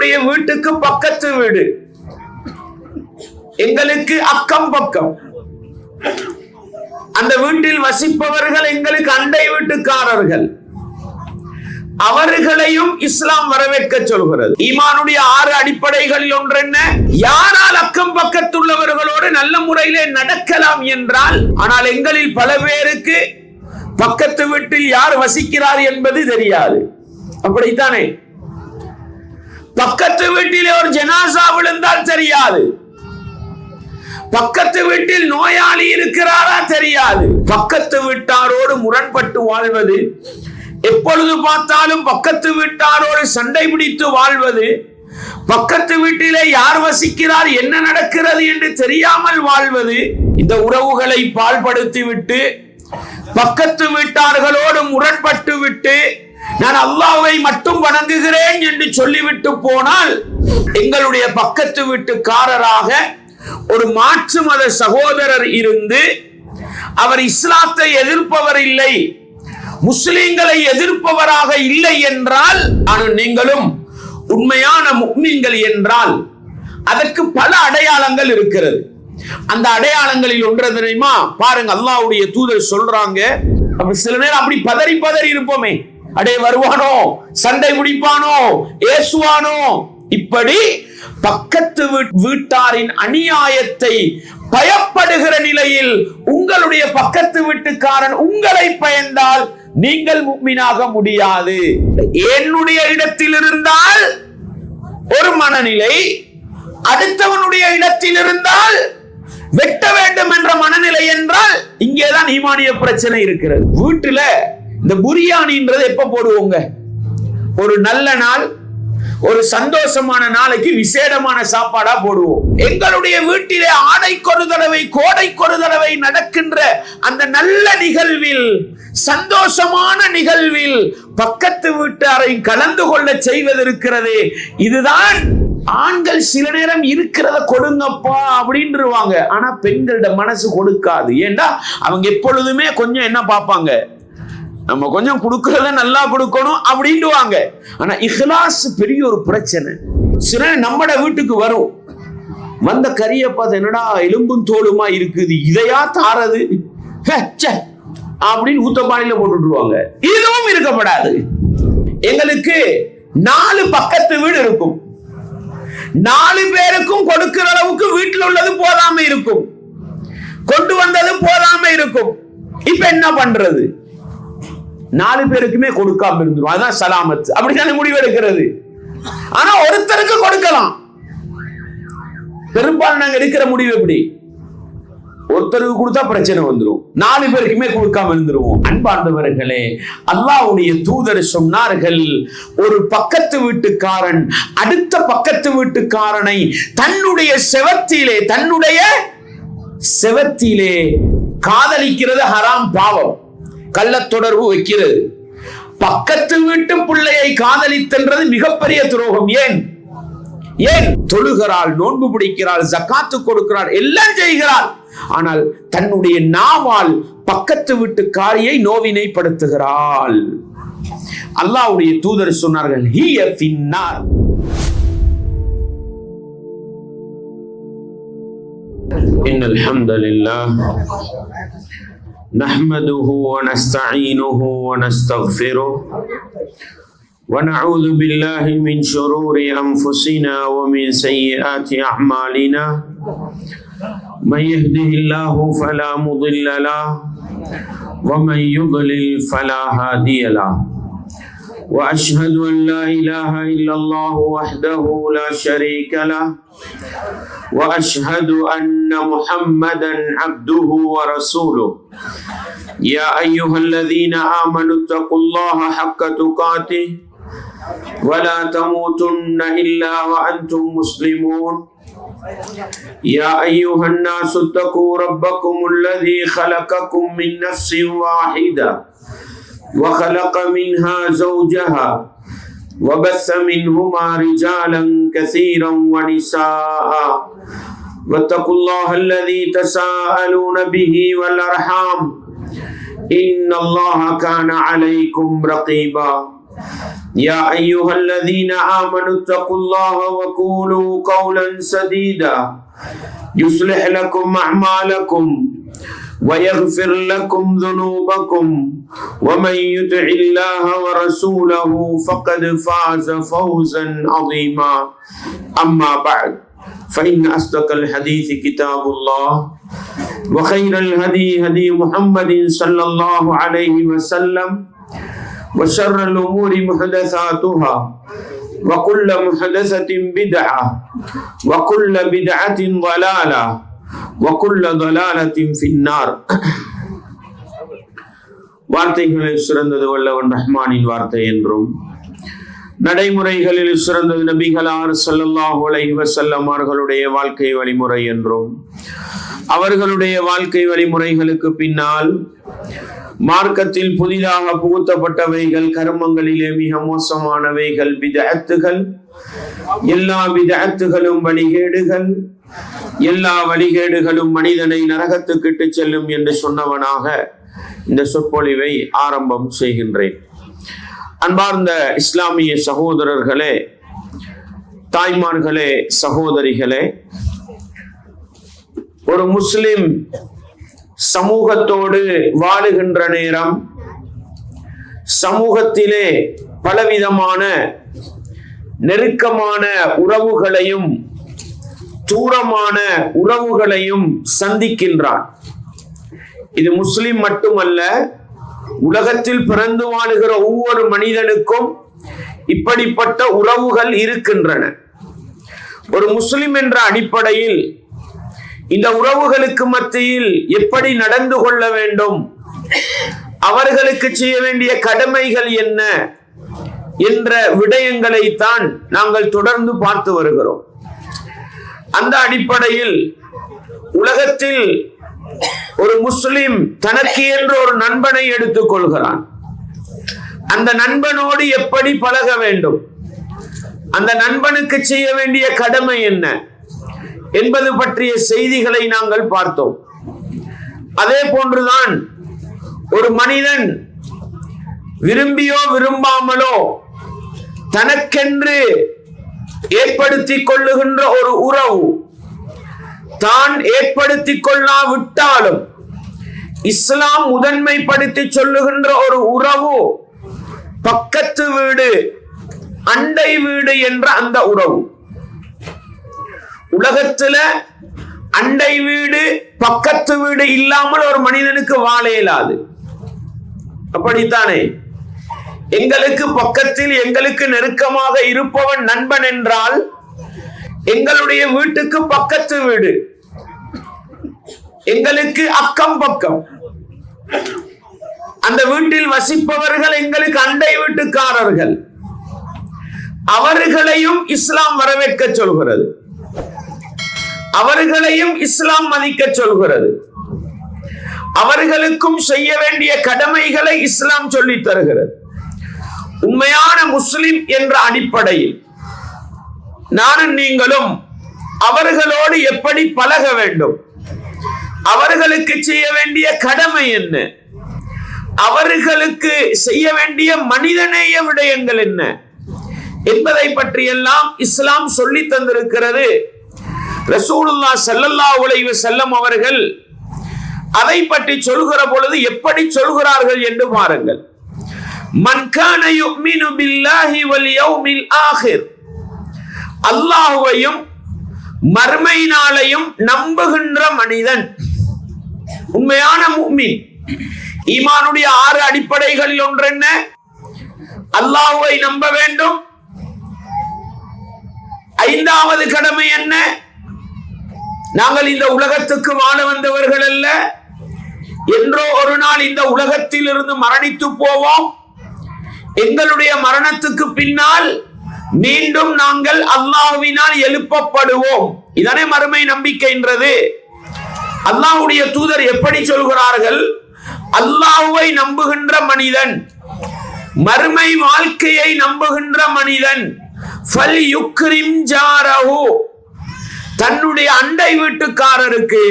எங்களுடைய வீட்டுக்கு பக்கத்து வீடு, எங்களுக்கு அக்கம் பக்கம், அந்த வீட்டில் வசிப்பவர்கள் எங்களுக்கு அண்டை வீட்டுக்காரர்கள், அவர்களையும் இஸ்லாம் வரவேற்க சொல்கிறது. ஈமானுடைய 6 அடிப்படைகளில் ஒன்று என்ன? யாரால் அக்கம் பக்கத்துள்ளவர்களோடு நல்ல முறையிலே நடக்கலாம் என்றால். ஆனால் எங்களில் பல பேருக்கு பக்கத்து வீட்டில் யார் வசிக்கிறார் என்பது தெரியாது. அப்படித்தானே? பக்கத்து வீட்டிலே ஒரு ஜனாசா விழுந்தால் தெரியாது, பக்கத்து வீட்டில் நோயாளி இருக்கிறாரா தெரியாது. பக்கத்து வீட்டாரோடு முரண்பட்டு வாழ்வது, எப்பொழுது பார்த்தாலும் பக்கத்து வீட்டாரோடு சண்டை பிடித்து வாழ்வது, பக்கத்து வீட்டிலே யார் வசிக்கிறார், என்ன நடக்கிறது என்று தெரியாமல் வாழ்வது, இந்த உறவுகளை பாழ்படுத்தி விட்டு பக்கத்து வீட்டார்களோடு முரண்பட்டு விட்டு நான் அல்லாஹ்வை மட்டும் வணங்குகிறேன் என்று சொல்லிவிட்டு போனால், எங்களுடைய பக்கத்து வீட்டுக்காரராக ஒரு மாற்று மத சகோதரர் இருந்து அவர் இஸ்லாத்தை எதிர்ப்பவர் இல்லை, முஸ்லிம்களை எதிர்ப்பவராக இல்லை என்றால், ஆனால் நீங்களும் உண்மையான முஃமின்கள் என்றால் அதற்கு பல அடையாளங்கள் இருக்கிறது. அந்த அடையாளங்களில் ஒன்று தெரியுமா? பாருங்க, அல்லாஹ்வுடைய தூதர் சொல்றாங்க. சில நேரம் அப்படி பதறி பதறி இருப்போமே, அடே வருவானோ, சண்டை முடிப்பானோ, ஏசுவானோ, இப்படி பக்கத்து வீட்டாரின் அநியாயத்தை பயப்படுகிற நிலையில் உங்களுடைய பக்கத்து வீட்டுக்காரன் உங்களை பயந்தால் நீங்கள் முஃமினாக முடியாது. என்னுடைய இடத்தில் இருந்தால் ஒரு மனநிலை, அடுத்தவனுடைய இடத்தில் இருந்தால் வெட்ட வேண்டும் என்ற மனநிலை என்றால் இங்கேதான் ஈமானிய பிரச்சனை இருக்கிறது. வீட்டுல இந்த புரியாணின்றது எப்ப போடுவோங்க? ஒரு நல்ல நாள், ஒரு சந்தோஷமான நாளைக்கு விசேடமான சாப்பாடா போடுவோம். எங்களுடைய வீட்டிலே ஆடைக்கொரு தடவை, கோடைக்கொரு தடவை நடக்கின்ற அந்த நல்ல நிகழ்வில், சந்தோஷமான நிகழ்வில் பக்கத்து வீட்டாரை கலந்து கொள்ள செய்வது இருக்கிறதே, இதுதான் ஆண்கள் சில நேரம் இருக்கிறத கொடுங்கப்பா அப்படின்றுவாங்க. ஆனா பெண்களோட மனசு கொடுக்காது. ஏண்டா அவங்க எப்பொழுதுமே கொஞ்சம் என்ன பார்ப்பாங்க, நம்ம கொஞ்சம் கொடுக்கறத நல்லா கொடுக்கணும் அப்படின்டுவாங்க. ஆனா இஹ்லாஸ் பெரிய ஒரு பிரச்சனை. சில நம்மட வீட்டுக்கு வரும், வந்த கறியை பார்த்து என்னடா எலும்பும் தோலுமா இருக்குது, இதையா தாரது அப்படின்னு ஊத்தப்பானையில போட்டுருவாங்க. இதுவும் இருக்கப்படாது. எங்களுக்கு 4 பக்கத்து வீடு இருக்கும், 4 பேருக்கும் கொடுக்கிற அளவுக்கு வீட்டில் உள்ளது போதாம இருக்கும், கொண்டு வந்தது போதாம இருக்கும். இப்ப என்ன பண்றது? 4 பேருக்குமே கொடுக்காம இருந்துரும், அதுதான் சலாமத். அப்படித்தானே முடிவெடுக்கிறது. ஆனா ஒருத்தருக்கு கொடுக்கலாம். பெரும்பாலும் நாங்க எடுக்கிற முடிவு எப்படி? ஒருத்தருக்கு கொடுத்தா பிரச்சனை வந்துடும், 4 பேருக்குமே கொடுக்காம இருந்துருவோம். அன்பார்ந்தவர்களே, அல்லாஹ்வுடைய தூதர் சொன்னார்கள், ஒரு பக்கத்து வீட்டுக்காரன் அடுத்த பக்கத்து வீட்டுக்காரனை தன்னுடைய செவத்திலே காதலிக்கிறது ஹராம், பாவம், கள்ள தொடர்பு வைக்கிறது. பக்கத்து வீட்டு பிள்ளையை காதலித்தன்றது மிகப்பெரிய துரோகம். ஏன் தொழுகிறாள், நோன்பு பிடிக்கிறாள், ஜகாத்து கொடுக்கிறாள், எல்லாம் செய்கிறாள். ஆனால் தன்னுடைய நாவால் பக்கத்து வீட்டுக்காரியை நோவினைப்படுத்துகிறாள். அல்லாஹ்வுடைய தூதர் சொன்னார்கள், ஹிய ஃபின்னார். இன்னல் ஹம்தலில்லாஹ் நஹ்மதுஹு வ நஸ்தஈனுஹு வ நஸ்தக்ஃபிருஹு ونعوذ بالله من شرور أنفسنا ومن سيئات أعمالنا من يهده الله فلا مضل له ومن يضلل فلا هادي له وأشهد أن لا إله إلا الله وحده لا شريك له وأشهد أن محمدا عبده ورسوله يا أيها الذين آمنوا اتقوا الله حق تقاته ولا تموتن إلا وأنتم مسلمون يا أيها الناس اتقوا ربكم الذي خلقكم من نفس واحدة وخلق منها زوجها وبث منهما رجالا كثيرا ونساء واتقوا الله الذي تساءلون به والأرحام إن الله كان عليكم رقيبا يا أيها الذين آمنوا اتقوا الله وقولوا قولا سديدا يصلح لكم أعمالكم ويغفر لكم ذنوبكم ومن يطع الله ورسوله فقد فاز فوزا عظيما أما بعد فإن أصدق الحديث كتاب الله وخير الهدي هدي محمد صلى الله عليه وسلم وشر الأمور محدثاتها وكل محدثة بدعة وكل بدعة ضلالة وكل ضلالة في النار. வார்த்தைகளில் சிறந்தது வல்லவன் ரஹ்மானின் வார்த்தை என்றும், நடைமுறைகளில் சிறந்தது நபிகளார் ஸல்லல்லாஹு அலைஹி வஸல்லம் அவர்களுடைய வாழ்க்கை வழிமுறை என்றும், அவர்களுடைய வாழ்க்கை வழிமுறைகளுக்கு பின்னால் மார்க்கத்தில் புதிதாக புகுத்தப்பட்டவைகள், கர்மங்களிலே மிக மோசமானவைகள் பித்அத்துகள், எல்லா பித்அத்துகளும் வழிகேடுகள், எல்லா வழிகேடுகளும் மனிதனை நரகத்துக்கு இட்டுச் செல்லும் என்று சொன்னவனாக இந்த சொற்பொழிவை ஆரம்பம் செய்கின்றேன். அன்பார்ந்த இஸ்லாமிய சகோதரர்களே, தாய்மார்களே, சகோதரிகளே, ஒரு முஸ்லிம் சமூகத்தோடு வாழுகின்ற நேரம் சமூகத்திலே பலவிதமான நெருக்கமான உறவுகளையும் தூரமான உறவுகளையும் சந்திக்கின்றான். இது முஸ்லிம் மட்டுமல்ல, உலகத்தில் பிறந்து வாழுகிற ஒவ்வொரு மனிதனுக்கும் இப்படிப்பட்ட உறவுகள் இருக்கின்றன. ஒரு முஸ்லிம் என்ற அடிப்படையில் இந்த உறவுகளுக்கு மத்தியில் எப்படி நடந்து கொள்ள வேண்டும், அவர்களுக்கு செய்ய வேண்டிய கடமைகள் என்ன என்ற விடயங்களை தான் நாங்கள் தொடர்ந்து பார்த்து வருகிறோம். அந்த அடிப்படையில் உலகத்தில் ஒரு முஸ்லிம் தனக்கு என்று ஒரு நண்பனை எடுத்துக் கொள்கிறான். அந்த நண்பனோடு எப்படி பழக வேண்டும், அந்த நண்பனுக்கு செய்ய வேண்டிய கடமை என்ன என்பது பற்றிய செய்திகளை நாங்கள் பார்த்தோம். அதே போன்றுதான் ஒரு மனிதன் விரும்பியோ விரும்பாமலோ தனக்கென்று ஏற்படுத்திக் கொள்ளுகின்ற ஒரு உறவு, தான் ஏற்படுத்திக் கொள்ளாவிட்டாலும் இஸ்லாம் முதன்மைப்படுத்தி சொல்லுகின்ற ஒரு உறவு, பக்கத்து வீடு, அண்டை வீடு என்ற அந்த உறவு. உலகத்துல அண்டை வீடு, பக்கத்து வீடு இல்லாமல் ஒரு மனிதனுக்கு வாழ இயலாது. அப்படித்தானே? எங்களுக்கு பக்கத்தில் எங்களுக்கு நெருக்கமாக இருப்பவன் நண்பன் என்றால் எங்களுடைய வீட்டுக்கு பக்கத்து வீடு, எங்களுக்கு அக்கம் பக்கம், அந்த வீட்டில் வசிப்பவர்கள் எங்களுக்கு அண்டை வீட்டுக்காரர்கள். அவர்களையும் இஸ்லாம் வரவேற்க சொல்கிறது, அவர்களையும் இஸ்லாம் மதிக்க சொல்கிறது, அவர்களுக்கும் செய்ய வேண்டிய கடமைகளை இஸ்லாம் சொல்லித் தருகிறது. உண்மையான முஸ்லிம் என்ற அடிப்படையில் நானும் நீங்களும் அவர்களோடு எப்படி பழக வேண்டும், அவர்களுக்கு செய்ய வேண்டிய கடமை என்ன, அவர்களுக்கு செய்ய வேண்டிய மனிதநேய விடயங்கள் என்ன என்பதை பற்றியெல்லாம் இஸ்லாம் சொல்லி தந்திருக்கிறது. ரசூலுல்லாஹ் ஸல்லல்லாஹு அலைஹி வஸல்லம் அவர்கள் அதை பற்றி சொல்கிற பொழுது எப்படி சொல்கிறார்கள் என்று பாருங்கள். மன் கான யுமினு பில்லாஹி வல் யௌமில் ஆகிர், அல்லாஹ்வையும் மறுமை நாளையும் நம்புகின்ற மனிதன் உண்மையான முஃமின். ஈமானுடைய 6 அடிப்படைகளில் ஒன்று என்ன? அல்லாஹ்வை நம்ப வேண்டும். 5வது கடமை என்ன? நாங்கள் இந்த உலகத்துக்கு வாழ வந்தவர்கள் அல்ல, என்றோ ஒரு நாள் இந்த உலகத்தில் இருந்து மரணித்து போவோம். எங்களுடைய மரணத்துக்கு பின்னால் மீண்டும் நாங்கள் அல்லாஹ்வினால் எழுப்பப்படுவோம். இதனை மறுமை நம்பிக்கைன்றது. அல்லாஹ்வுடைய தூதர் எப்படி சொல்கிறார்கள்? அல்லாஹ்வை நம்புகின்ற மனிதன், மறுமை வாழ்க்கையை நம்புகின்ற மனிதன் ஃபல்யுக்ரிம் ஜாரஹு, தன்னுடைய அண்டை வீட்டுக்காரருக்கு,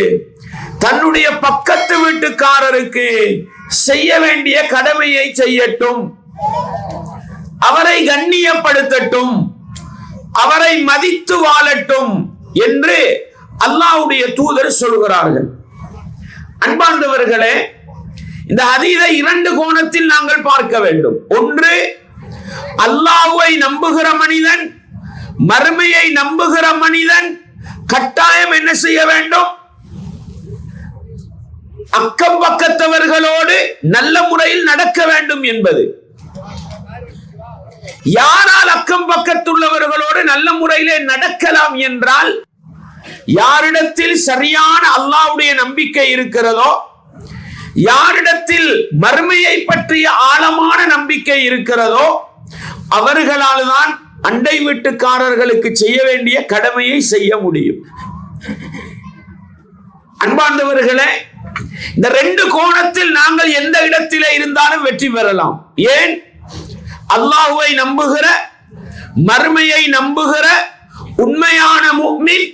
தன்னுடைய பக்கத்து வீட்டுக்காரருக்கு செய்ய வேண்டிய கடமையை செய்யட்டும். அவரை கண்ணியப்படுத்தட்டும், அவரை மதித்து வாழட்டும் என்று அல்லாஹ்வுடைய தூதர் சொல்கிறார்கள். அன்பார்ந்தவர்களே, இந்த ஹதீஸை இரண்டு கோணத்தில் நாங்கள் பார்க்க வேண்டும். ஒன்று, அல்லாஹ்வை நம்புகிற மனிதன், மறுமையை நம்புகிற மனிதன் கட்டாயம் என்ன செய்ய வேண்டும்? அக்கம் பக்கத்தவர்களோடு நல்ல முறையில் நடக்க வேண்டும் என்பது. யாரால் அக்கம் பக்கத்துள்ளவர்களோடு நல்ல முறையிலே நடக்கலாம் என்றால், யாரிடத்தில் சரியான அல்லாஹ்வுடைய நம்பிக்கை இருக்கிறதோ, யாரிடத்தில் மறுமையை பற்றிய ஆழமான நம்பிக்கை இருக்கிறதோ, அவர்களால் தான் அண்டை வீட்டுக்காரர்களுக்கு செய்ய வேண்டிய கடமையை செய்ய முடியும். அன்பார்ந்தவர்களே, இந்த ரெண்டு கோணத்தில் நாங்கள் எந்த இடத்திலே இருந்தாலும் வெற்றி பெறலாம். ஏன்? அல்லாஹ்வை நம்புகிற, மறுமையை நம்புகிற உண்மையான முஃமின்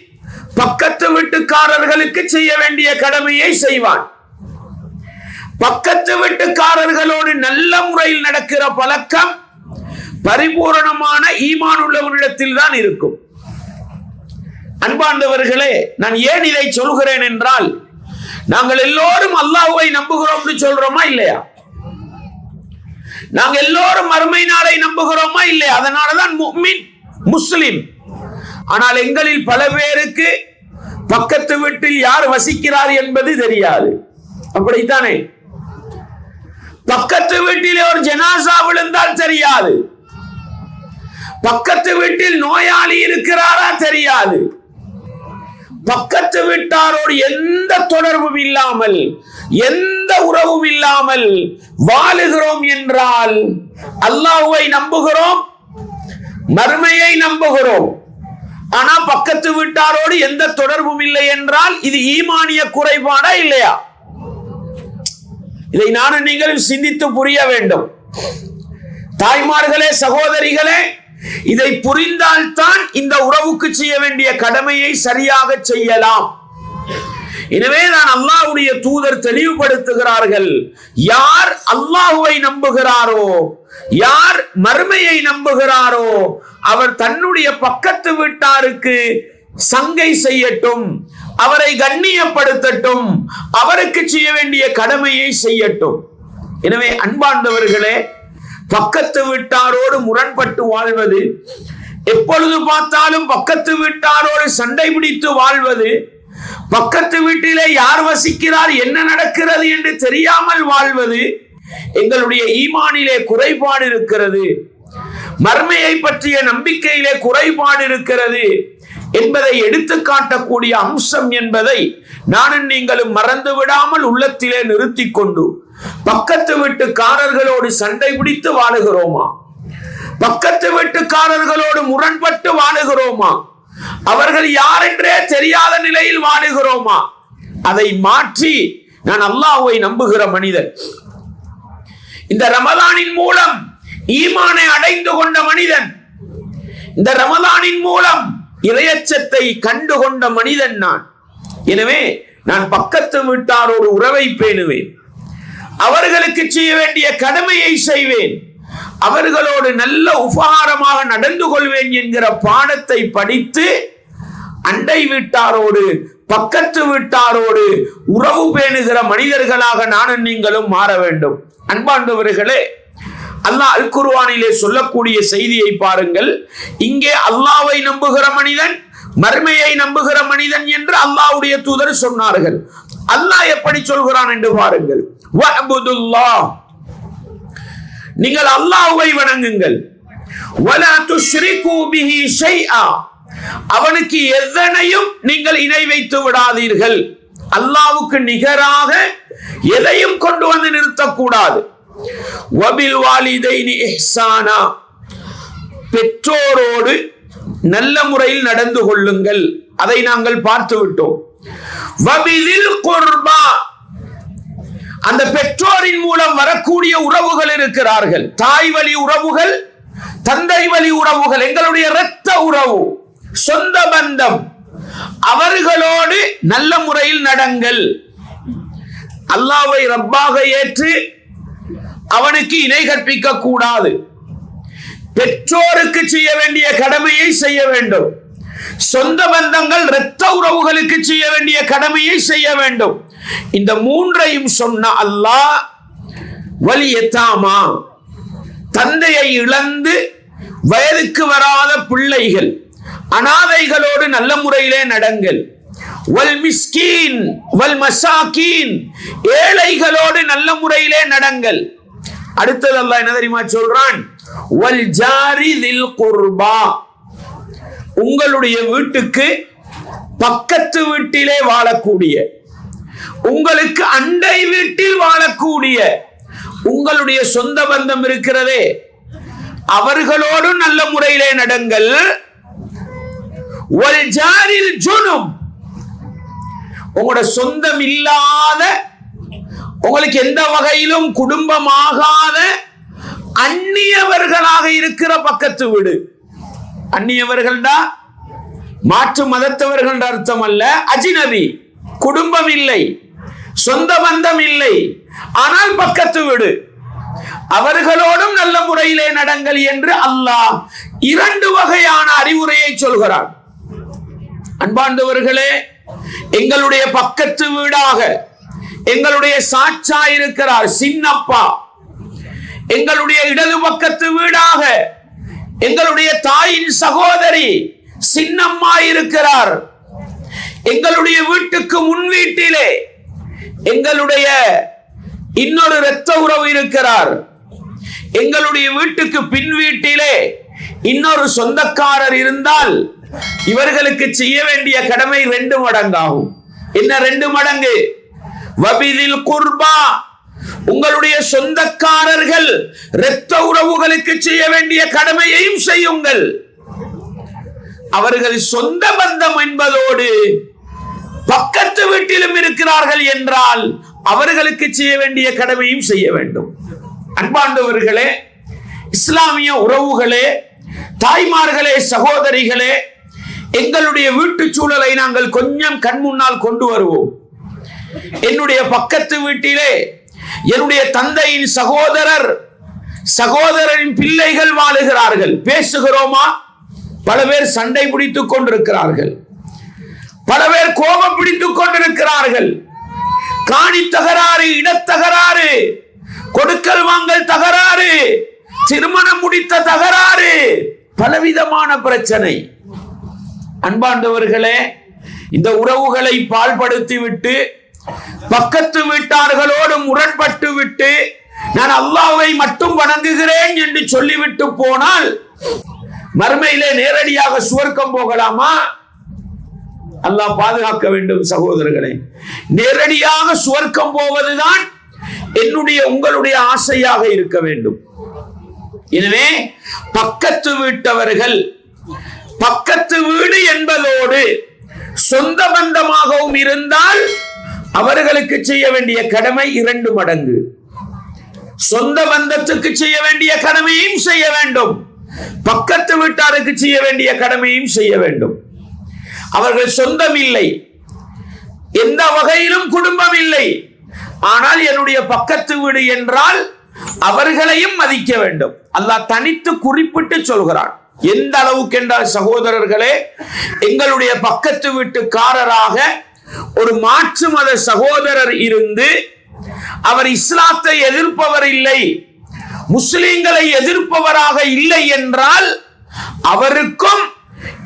பக்கத்து வீட்டுக்காரர்களுக்கு செய்ய வேண்டிய கடமையை செய்வான். பக்கத்து வீட்டுக்காரர்களோடு நல்ல முறையில் நடக்கிற பழக்கம் பரிபூரணமான ஈமான் உள்ளவனிடத்தில் தான் இருக்கும். அன்பார்ந்தவர்களே, நான் ஏன் இதை சொல்கிறேன் என்றால், நாங்கள் எல்லோரும் அல்லாஹ்வை நம்புகிறோம் சொல்றோமா இல்லையா? நாங்கள் எல்லோரும் மறுமை நாளை நம்புகிறோமா இல்லையா? அதனாலதான் முஃமின், முஸ்லிம். ஆனால் எங்களில் பல பேருக்கு பக்கத்து வீட்டில் யார் வசிக்கிறார் என்பது தெரியாது. அப்படித்தானே? பக்கத்து வீட்டிலே ஒரு ஜனாசா விழுந்தால் தெரியாது. பக்கத்து வீட்டில் நோயாளி இருக்கிறாரா தெரியாது. பக்கத்து வீட்டாரோடு எந்த தொடர்பும் இல்லாமல், எந்த உறவும் இல்லாமல் வாழுகிறோம் என்றால், அல்லாஹ்வை நம்புகிறோம், மறுமையை நம்புகிறோம், ஆனா பக்கத்து வீட்டாரோடு எந்த தொடர்பும் இல்லை என்றால் இது ஈமானிய குறைபாடா இல்லையா? இதை நானும் நீங்களும் சிந்தித்து புரிய வேண்டும். தாய்மார்களே, சகோதரிகளே, இதை புரிந்தால்தான் இந்த உறவுக்கு செய்ய வேண்டிய கடமையை சரியாக செய்யலாம். எனவே நான் அல்லாஹ்வுடைய தூதர் தெளிவுபடுத்துகிறார்கள், யார் அல்லாஹ்வை நம்புகிறாரோ, யார் மறுமையை நம்புகிறாரோ, அவர் தன்னுடைய பக்கத்து வீட்டாருக்கு சங்கை செய்யட்டும், அவரை கண்ணியப்படுத்தட்டும், அவருக்கு செய்ய வேண்டிய கடமையை செய்யட்டும். எனவே அன்பார்ந்தவர்களே, பக்கத்து வீட்டாரோடு முரண்பட்டு வாழ்வது, எப்பொழுது பார்த்தாலும் பக்கத்து வீட்டாரோடு சண்டை பிடித்து வாழ்வது, பக்கத்து வீட்டிலே யார் வசிக்கிறார், என்ன நடக்கிறது என்று தெரியாமல் வாழ்வது, எங்களுடைய ஈமானிலே குறைபாடு இருக்கிறது, மர்மையை பற்றிய நம்பிக்கையிலே குறைபாடு இருக்கிறது என்பதை எடுத்து காட்டக்கூடிய அம்சம் என்பதை நானும் நீங்களும் மறந்து விடாமல் உள்ளத்திலே நிறுத்தி கொண்டு, பக்கத்து வீட்டுக்காரர்களோடு சண்டை பிடித்து வாழுகிறோமா, பக்கத்து வீட்டுக்காரர்களோடு முரண்பட்டு வாழுகிறோமா, அவர்கள் யார் என்றே தெரியாத நிலையில் வாழுகிறோமா, அதை மாற்றி நான் அல்லாஹ்வை நம்புகிற மனிதன், இந்த ரமலானின் மூலம் ஈமானை அடைந்து கொண்ட மனிதன், இந்த ரமலானின் மூலம் இறையச்சத்தை கண்டு கொண்ட மனிதன் நான். எனவே நான் பக்கத்து வீட்டாரோடு உறவை பேணுவேன், அவர்களுக்கு செய்ய வேண்டிய கடமையை செய்வேன், அவர்களோடு நல்ல உபகாரமாக நடந்து கொள்வேன் என்கிற பாடத்தை படித்து அண்டை வீட்டாரோடு, பக்கத்து வீட்டாரோடு உறவு பேணுகிற மனிதர்களாக நானும் நீங்களும் மாற வேண்டும். அன்பார்ந்தவர்களே, அல்லாஹ் அல் குர்ஆனிலே சொல்லக்கூடிய செய்தியை பாருங்கள். இங்கே அல்லாஹ்வை நம்புகிற மனிதன், மர்மையை நம்புகிற மனிதன் என்று அல்லாஹ்வுடைய தூதர் சொன்னார்கள். அல்லாஹ் எப்படி சொல்கிறான் என்று பாருங்கள். வஅபுதுல்லாஹ், நீங்கள் அல்லாஹ்வை வணங்குங்கள். வலா துஷ்ரிகு பிஹி ஷைஆ, அவனுக்கு எதனையும் நீங்கள் இணை வைத்து விடாதீர்கள். அல்லாஹ்வுக்கு நிகராக எதையும் கொண்டு வந்து நிறுத்தக்கூடாது. வபில் வாலிதைனி இஹ்சானா, பெற்றோரோடு நல்ல முறையில் நடந்து கொள்ளுங்கள், அதை நாங்கள் பார்த்து விட்டோம். வபிதில் குர்பா, அந்த பெற்றோரின் மூலம் வரக்கூடிய உறவுகள் இருக்கிறார்கள், தாய் வழி உறவுகள், தந்தை வழி உறவுகள், எங்களுடைய இரத்த உறவு, சொந்த பந்தம், அவர்களோடு நல்ல முறையில் நடங்கள். அல்லாஹ்வை ரப்பாக ஏற்று அவனுக்கு இணை கற்பிக்க கூடாது. பெற்றோருக்கு செய்ய வேண்டிய கடமையை செய்ய வேண்டும். சொந்த பந்தங்கள் இரத்த உறவுகளுக்கு செய்ய வேண்டிய கடமையை செய்ய வேண்டும். இந்த மூன்றையும் சொன்ன அல்லாஹ் வல் யதாமா, தந்தையை இழந்து வயதுக்கு வராத பிள்ளைகள், அனாதைகளோடு நல்ல முறையிலே நடங்கள். வல் மிஸ்கீன் வல் மசாகீன், ஏழைகளோடு நல்ல முறையிலே நடங்கள். அடுத்தது அல்லாஹ் என்ன தெரியுமா சொல்றான்? வல் ஜாரி தில் குர்பா, உங்களுடைய வீட்டுக்கு பக்கத்து வீட்டிலே வாழக்கூடிய, உங்களுக்கு அண்டை வீட்டில் வாழக்கூடிய உங்களுடைய சொந்த பந்தம் இருக்கிறதே, அவர்களோடு நல்ல முறையிலே நடங்கள். வல் ஜாரில் ஜுனுப், உங்களோட சொந்தம் இல்லாத, உங்களுக்கு எந்த வகையிலும் குடும்பமாகாத அந்நியவர்களாக இருக்கிற பக்கத்து வீடு. அந்நியவர்கள்டா மாற்று மதத்தவர்கள் அர்த்தம் அல்ல. அஜினபி, குடும்பம் இல்லை, சொந்த பந்தம் இல்லை, ஆனால் பக்கத்து வீடு, அவர்களோடும் நல்ல முறையிலே நடங்கள் என்று அல்லாஹ் இரண்டு வகையான அறிவுரையை சொல்கிறார். அன்பாண்டவர்களே, எங்களுடைய பக்கத்து வீடாக எங்களுடைய சாட்சா இருக்கிறார் சின்னப்பா, எங்களுடைய இடது பக்கத்து வீடாக எங்களுடைய தாயின் சகோதரி சின்னம்மா இருக்கிறார், எங்களுடைய வீட்டுக்கு முன் வீட்டிலே எங்களுடைய இன்னொரு இரத்த உறவு இருக்கிறார், எங்களுடைய வீட்டுக்கு பின் வீட்டிலே இன்னொரு சொந்தக்காரர் இருந்தால் இவர்களுக்கு செய்ய வேண்டிய கடமை 2 மடங்காகும். என்ன 2 மடங்கு? வபிதில் குர்பா, உங்களுடைய சொந்தக்காரர்கள் இரத்த உறவுகளுக்கு செய்ய வேண்டிய கடமையையும் செய்யுங்கள். அவர்கள் சொந்த பந்தம் என்பதோடு பக்கத்து வீட்டிலும் இருக்கிறார்கள் என்றால் அவர்களுக்கு செய்ய வேண்டிய கடமையும் செய்ய வேண்டும். அன்பாண்டவர்களே, இஸ்லாமிய உறவுகளே, தாய்மார்களே, சகோதரிகளே, எங்களுடைய வீட்டு சூழலை நாங்கள் கொஞ்சம் கண் முன்னால் கொண்டு வருவோம். என்னுடைய பக்கத்து வீட்டிலே என்னுடைய தந்தையின் சகோதரரின் பிள்ளைகள் வாழுகிறார்கள். பேசுகிறோமா? பல பேர் சண்டை பிடித்துக் கொண்டிருக்கிறார்கள், பல பேர் கோபம் பிடித்துக் கொண்டிருக்கிறார்கள். காணி தகராறு, இடத்தகராறு, கொடுக்கல் வாங்கல் தகராறு, திருமணம் முடித்த தகராறு, பலவிதமான பிரச்சனை. அன்பாண்டவர்களே, இந்த உறவுகளை பால்படுத்தி விட்டு பக்கத்து வீட்டார்களோடு முரண்பட்டு விட்டு நான் அல்லாஹ்வை மட்டும் வணங்குகிறேன் என்று சொல்லிவிட்டு போனால் மறுமையிலே நேரடியாக சுவர்க்கம் போகலாமா? அல்லாஹ் பாதுகாக்க வேண்டும். சகோதரர்களே, நேரடியாக சுவர்க்கம் போவதுதான் என்னுடைய உங்களுடைய ஆசையாக இருக்க வேண்டும். எனவே பக்கத்து வீட்டவர்கள், பக்கத்து வீடு என்பதோடு சொந்த பந்தமாகவும் இருந்தால் அவர்களுக்கு செய்ய வேண்டிய கடமை 2 மடங்கு. சொந்த பந்தத்துக்கு செய்ய வேண்டிய கடமையும் செய்ய வேண்டும், பக்கத்து வீட்டாருக்கு செய்ய வேண்டிய கடமையும் செய்ய வேண்டும். அவர்கள் சொந்தம் இல்லை, எந்த வகையிலும் குடும்பம் இல்லை, ஆனால் என்னுடைய பக்கத்து வீடு என்றால் அவர்களையும் மதிக்க வேண்டும். அல்லாஹ் தனித்து குறிப்பிட்டு சொல்கிறான். எந்த அளவுக்கு என்றால் சகோதரர்களே, எங்களுடைய பக்கத்து வீட்டுக்காரராக ஒரு மாற்று மத சகோதரர் இருந்து அவர் இஸ்லாத்தை எதிர்ப்பவர் இல்லை, முஸ்லிம்களை எதிர்ப்பவராக இல்லை என்றால் அவருக்கும்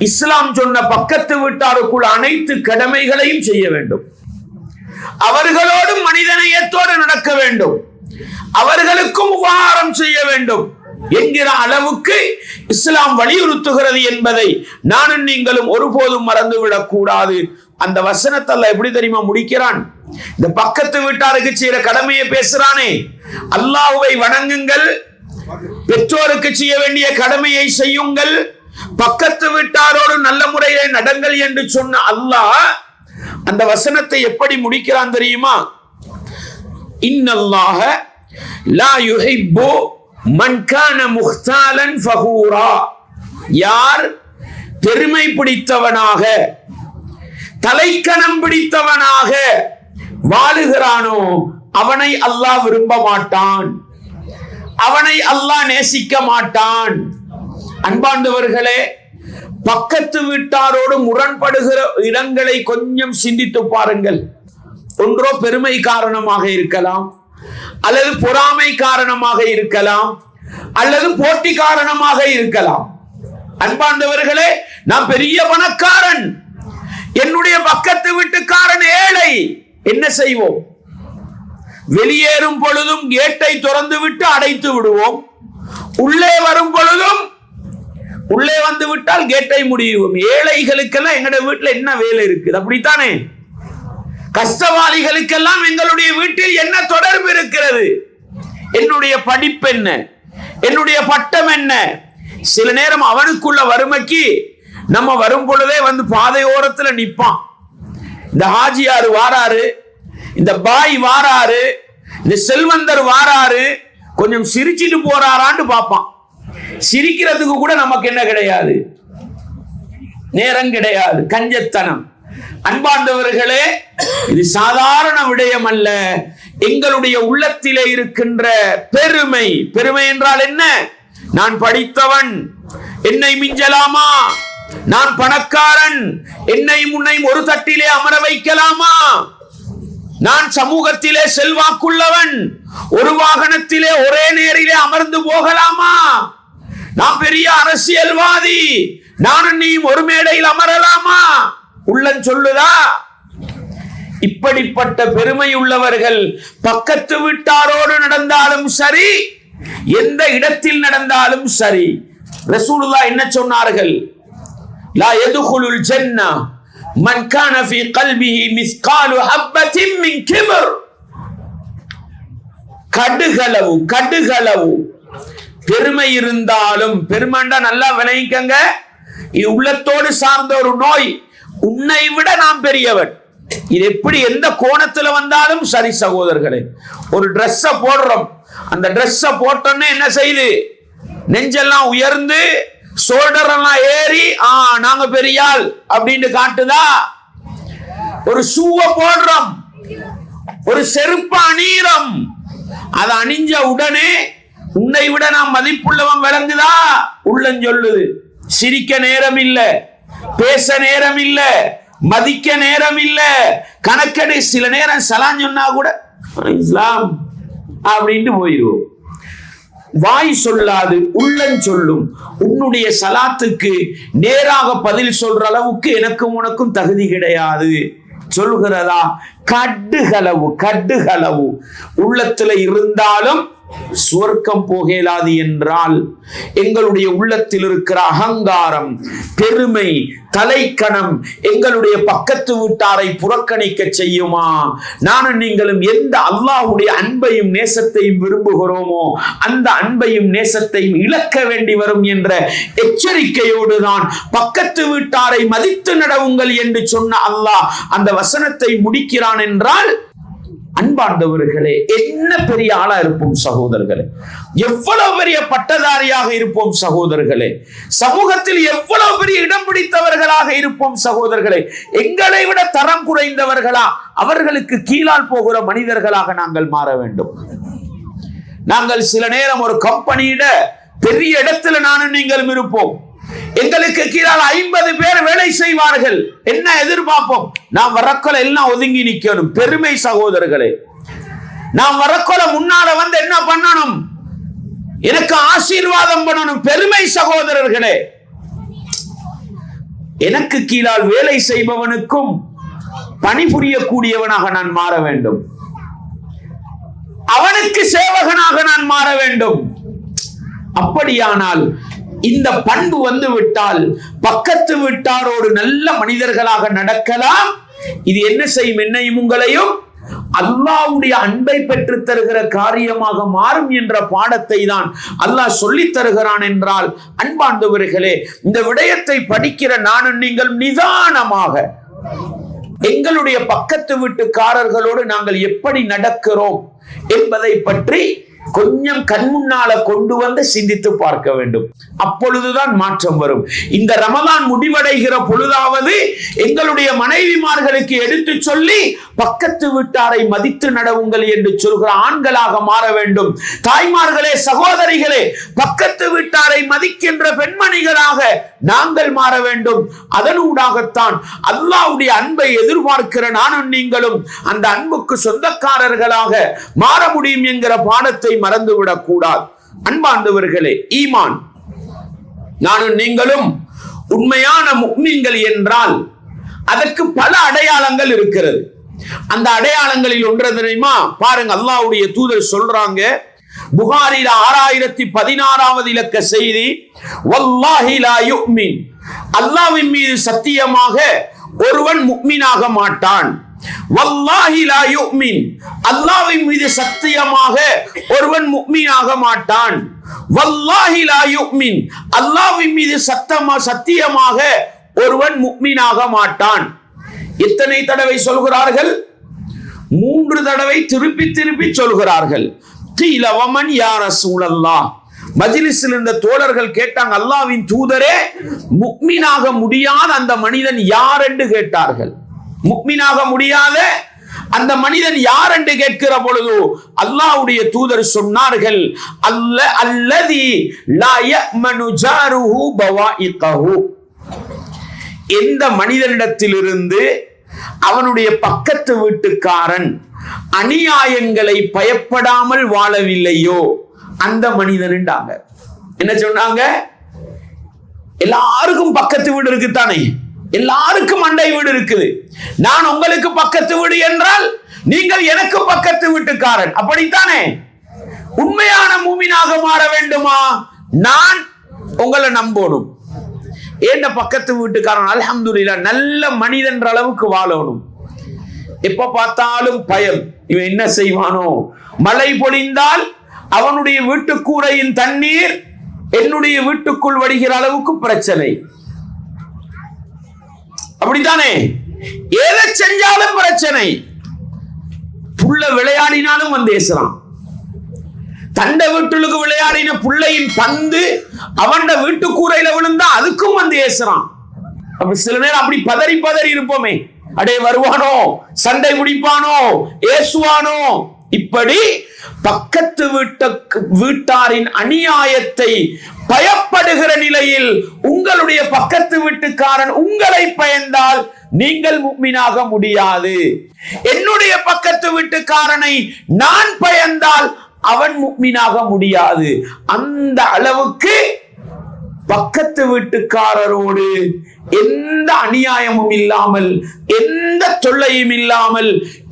இஸ்லாம் சொன்ன பக்கத்து வீட்டாருக்குள் அனைத்து கடமைகளையும் செய்ய வேண்டும். அவர்களோடு மனிதநேயத்தோடு நடக்க வேண்டும், அவர்களுக்கும் உபகாரம் செய்ய வேண்டும் என்கிற அளவுக்கு இஸ்லாம் வலியுறுத்துகிறது என்பதை நானும் நீங்களும் ஒருபோதும் மறந்துவிடக் கூடாது. அந்த வசனத்தை அல்லாஹ் எப்படி தெரியுமா முடிக்கிறான்? இந்த பக்கத்து வீட்டாருக்கு செய்யற கடமையை பேசுறானே, அல்லாஹ்வை வணங்குங்கள், பெற்றோருக்கு செய்ய வேண்டிய கடமையை செய்யுங்கள், பக்கத்து வீட்டாரோடு நல்ல முறையில் நடங்கள் என்று சொன்ன அல்லாஹ் அந்த வசனத்தை எப்படி முடிக்கிறான் தெரியுமா? இன்னல்லாஹ லா யுஹிப்பு மன் கான முக்தாலன் ஃபகூரா, யார் பெருமை பிடித்தவனாக தலைக்கணம் பிடித்தவனாக வாழுகிறானோ அவனை அல்லாஹ் விரும்ப மாட்டான், அவனை அல்லாஹ் நேசிக்க மாட்டான். அன்பார்ந்தவர்களே, பக்கத்து வீட்டாரோடு முரண்படுகிற இடங்களை கொஞ்சம் சிந்தித்து பாருங்கள். ஒன்றோ பெருமை காரணமாக இருக்கலாம், அல்லது பொறாமை காரணமாக இருக்கலாம், அல்லது போட்டி காரணமாக இருக்கலாம். அன்பார்ந்தவர்களே, நான் பெரிய பணக்காரன், என்னுடைய பக்கத்து வீட்டுக்காரன் ஏழை. என்ன செய்வோம்? வெளியேறும் பொழுதும் கேட்டை திறந்து விட்டு அடைத்து விடுவோம். உள்ளே வரும் பொழுதும் உள்ளே வந்து விட்டால் கேட்டை முடியும். ஏழைகளுக்கெல்லாம் எங்களுடைய வீட்டில் என்ன வேலை இருக்குது? அப்படித்தானே? கஷ்டவாளிகளுக்கெல்லாம் எங்களுடைய வீட்டில் என்ன தொடர்பு இருக்கிறது? என்னுடைய படிப்பு என்ன? என்னுடைய பட்டம் என்ன? சில நேரம் அவனுக்குள்ள வறுமைக்கு நம்ம வரும் பொழுதே வந்து பாதையோரத்துல நிற்பான். இந்த ஹாஜியாரு வாராரு, இந்த பாய் வாராரு, இந்த செல்வந்தர் வாராரு, கொஞ்சம் சிரிச்சிட்டு போறாரான்னு பார்ப்பான். சிரிக்கிறதுக்கு கூட நமக்கு என்ன கிடையாது, நேரம் கிடையாது, கஞ்சத்தனம். அன்பார்ந்தவர்களே, இது சாதாரண விடயம் அல்ல. எங்களுடைய உள்ளத்திலே இருக்கின்ற பெருமை. பெருமை என்றால் என்ன? நான் படித்தவன், என்னை மிஞ்சலாமா? நான் பணக்காரன், என்னை முன்னை ஒரு தட்டிலே அமர வைக்கலாமா? நான் சமூகத்திலே செல்வாக்குள்ளவன், ஒரு வாகனத்திலே ஒரே நேரிலே அமர்ந்து போகலாமா? நான் பெரிய அரசியல்வாதி, நானும் நீயும் ஒரு மேடையில் அமரலாமா? உள்ளம் சொல்லுதா? இப்படிப்பட்ட பெருமை உள்ளவர்கள் பக்கத்து வீட்டாரோடு நடந்தாலும் சரி, எந்த இடத்தில் நடந்தாலும் சரி, ரசூலுல்லாஹ் என்ன சொன்னார்கள்? லா யதுகுலுல் ஜன்னah மன் கான ஃபீ கல்பிஹி மிஸ்காலு ஹப்பத்தின் மின் கிப்ர். கடுகளவு பெருமை இருந்தாலும், பெருமைண்டா நல்லா விளங்கிக்கங்க, இது உள்ளத்தோடு சார்ந்த ஒரு நோய். உன்னை விட நான் பெரியவன், இது எப்படி எந்த கோணத்துல வந்தாலும் சரி சகோதரர்களே. ஒரு ட்ரெஸ்ஸ போடுறோம், அந்த ட்ரெஸ்ஸ போட்டோன்னே என்ன செய்யுது? நெஞ்செல்லாம் உயர்ந்து ஷோல்டர் எல்லாம் ஏறி நாங்க பெரியாள் அப்படின்னு காட்டுதா? ஒரு ஷூவ போடுறோம், ஒரு செருப்பு அணியிறோம், அதை அணிஞ்ச உடனே உன்னை விட நான் மதிப்புள்ளவன் விளங்குதா? உள்ளம் சொல்லுது. சிரிக்க நேரம் இல்ல, பேச நேரம் இல்ல, மதிக்க நேரம் இல்ல, கணக்கெடு. சில நேரம் சலாம் சொன்னா கூட இஸ்லாம் அப்படின்ட்டு போயிடுவோம். வாய் சொல்லாது, உள்ளம் சொல்லும். உன்னுடைய சலாத்துக்கு நேராக பதில் சொல்ற அளவுக்கு எனக்கும் உனக்கும் தகுதி கிடையாது சொல்லுகிறதா? கடுகளவு உள்ளத்துல இருந்தாலும் சுவர்க்கம் போகலாது என்றால், எங்களுடைய உள்ளத்தில் இருக்கிற அகங்காரம், பெருமை, தலைக்கணம் எங்களுடைய பக்கத்து வீட்டாரை புறக்கணிக்க செய்யுமா? நானும் நீங்களும் எந்த அல்லாஹ்வுடைய அன்பையும் நேசத்தையும் விரும்புகிறோமோ அந்த அன்பையும் நேசத்தையும் இழக்க வேண்டி வரும் என்ற எச்சரிக்கையோடு தான் பக்கத்து வீட்டாரை மதித்து நடவுங்கள் என்று சொன்ன அல்லாஹ் அந்த வசனத்தை முடிக்கிறான் என்றால், அன்பார்ந்தவர்களே, என்ன பெரிய ஆளா இருப்போம் சகோதரர்களே, எவ்வளவு பெரிய பட்டதாரியாக இருப்போம் சகோதரர்களே, சமூகத்தில் எவ்வளவு பெரிய இடம் பிடித்தவர்களாக இருப்போம் சகோதரர்களே, எங்களை விட தரம் குறைந்தவர்களா, அவர்களுக்கு கீழால் போகிற மனிதர்களாக நாங்கள் மாற வேண்டும். நாங்கள் சில நேரம் ஒரு கம்பெனியிட பெரிய இடத்துல நானும் நீங்களும் இருப்போம். எங்களுக்கு கீழால் 50 பேர் வேலை செய்வார்கள். என்ன எதிர்பார்ப்போம்? நாம் வரக்கொல எல்லாம் ஒதுங்கி நிக்கணும். பெருமை சகோதரர்களே. நாம் வரக்கொல முன்னால வந்து என்ன பண்ணணும்? எனக்கு ஆசீர்வாதம் பண்ணணும். பெருமை சகோதரர்களே. எனக்கு கீழால் வேலை செய்பவனுக்கும் பணிபுரியக்கூடியவனாக நான் மாற வேண்டும். அவனுக்கு சேவகனாக நான் மாற வேண்டும். அப்படியானால் இந்த பண்பு வந்து விட்டால் பக்கத்து வீட்டாரோடு நல்ல மனிதர்களாக நடக்கலாம். இது என்ன செய்யும்? என்னையும் உங்களையும் அல்லாஹ்வுடைய அன்பை பெற்று தருகிற காரியமாக மாறும் என்ற பாடத்தை தான் அல்லாஹ் சொல்லித் தருகிறான் என்றால், அன்பார்ந்தவர்களே, இந்த விடயத்தை படிக்கிற நானும் நீங்கள் நிதானமாக எங்களுடைய பக்கத்து வீட்டுக்காரர்களோடு நாங்கள் எப்படி நடக்கிறோம் என்பதை பற்றி கொஞ்சம் கண்முன்னால கொண்டு வந்து சிந்தித்து பார்க்க வேண்டும். அப்பொழுதுதான் மாற்றம் வரும். இந்த ரமலான் முடிவடைகிற பொழுதாவது எங்களுடைய மனைவிமார்களுக்கு எடுத்து சொல்லி பக்கத்து வீட்டாரை மதித்து நடவுங்கள் என்று சொல்கிற ஆண்களாக மாற வேண்டும். தாய்மார்களே, சகோதரிகளே, பக்கத்து வீட்டாரை மதிக்கின்ற பெண்மணிகளாக நாங்கள் மாற வேண்டும். அதனூடாகத்தான் அல்லாஹ்வுடைய அன்பை எதிர்பார்க்கிற நானும் நீங்களும் அந்த அன்புக்கு சொந்தக்காரர்களாக மாற முடியும் என்கிற பாடத்தை மறந்துவிடக் கூடாது. அன்பார்ந்தவர்களே, ஈமான், நானும் நீங்களும் உண்மையான முஃமின்கள் என்றால் அதற்கு பல அடையாளங்கள் இருக்கிறது. அந்த அடையாளங்களில் ஒன்று தெரியுமா? பாருங்க, அல்லாஹ்வுடைய தூதர் சொல்றாங்க, புகாரில 6016வது இலக்க செய்தி, வல்லாஹி லா யுமின், அல்லாஹ்வின் மீது சத்தியமாக ஒருவன் முஃமினாக மாட்டான். வல்லாஹி லா யுமின், அல்லாஹ்வின் மீது சத்தியமாக ஒருவன் முஃமினாக மாட்டான். வல்லாஹி லா யுமின், அல்லாஹ்வின் மீது சத்தியமாக ஒருவன் முஃமினாக மாட்டான். எத்தனை தடவை சொல்கிறார்கள்? 3 தடவை திருப்பி திருப்பி சொல்கிறார்கள். கீல வமன் யா ரசூலல்லாஹ், மஜ்லிஸில் இருந்த தோழர்கள் கேட்டாங்க, அல்லாஹ்வின் தூதரே, முஃமினாக முடியாத அந்த மனிதன் யார் என்று கேட்டார்கள். முஃமினாக முடியாத அந்த மனிதன் யார் என்று கேட்கிற பொழுது அல்லாஹ்வுடைய தூதர் சொன்னார்கள், அல்லதி லா யமனு ஜாருஹு பவாயிகஹு, எந்த மனிதனிடத்திலிருந்து அவனுடைய பக்கத்து வீட்டுக்காரன் அநியாயங்களை பயப்படாமல் வாழவில்லையோ அந்த மனிதன். என்ன சொன்னாங்க? எல்லாருக்கும் பக்கத்து வீடு இருக்குத்தானே, எல்லாருக்கும் அண்டை வீடு இருக்குது. நான் உங்களுக்கு பக்கத்து வீடு என்றால் நீங்கள் எனக்கு பக்கத்து வீட்டுக்காரன், அப்படித்தானே? உண்மையான மூமினாக மாற வேண்டுமா? நான் உங்களை நம்பணும். ஏண்ட பக்கத்து வீட்டுக்காரன் அல்ஹம்துலில்லாஹ் நல்ல மனிதன்ற அளவுக்கு வாழணும். எப்ப பார்த்தாலும் பயம், இவன் என்ன செய்வானோ? மழை பொழிந்தால் அவனுடைய வீட்டுக்கூரையின் தண்ணீர் என்னுடைய வீட்டுக்குள் வடிகிற அளவுக்கு பிரச்சனை, அப்படித்தானே? எதை செஞ்சாலும் பிரச்சனை. புள்ள விளையாடினாலும் வந்து ஏசலாம். தண்ட வீட்டுக்கு விளையாடின புள்ளையின் பந்து அவன் வீட்டு கூரையில விழுந்தா அதுக்கும் வந்து ஏசுறான். அப்படி சில நேரம் அப்படி பதறி பதறி இருப்போமே, அடே வருவானோ, சண்டை முடிப்பானோ, ஏசுவானோ. இப்படி பக்கத்து வீட்டாரின் அநியாயத்தை பயப்படுகிற நிலையில் உங்களுடைய பக்கத்து வீட்டுக்காரன் உங்களை பயந்தால் நீங்கள் முஃமினாக முடியாது. என்னுடைய பக்கத்து வீட்டுக்காரனை நான் பயந்தால் அவன் முஃமினாக முடியாது. அந்த அளவுக்கு பக்கத்து வீட்டுக்காரரோடு எந்த அநியாயமும் இல்லாமல், எந்த தொல்லையும் இல்லாமல்,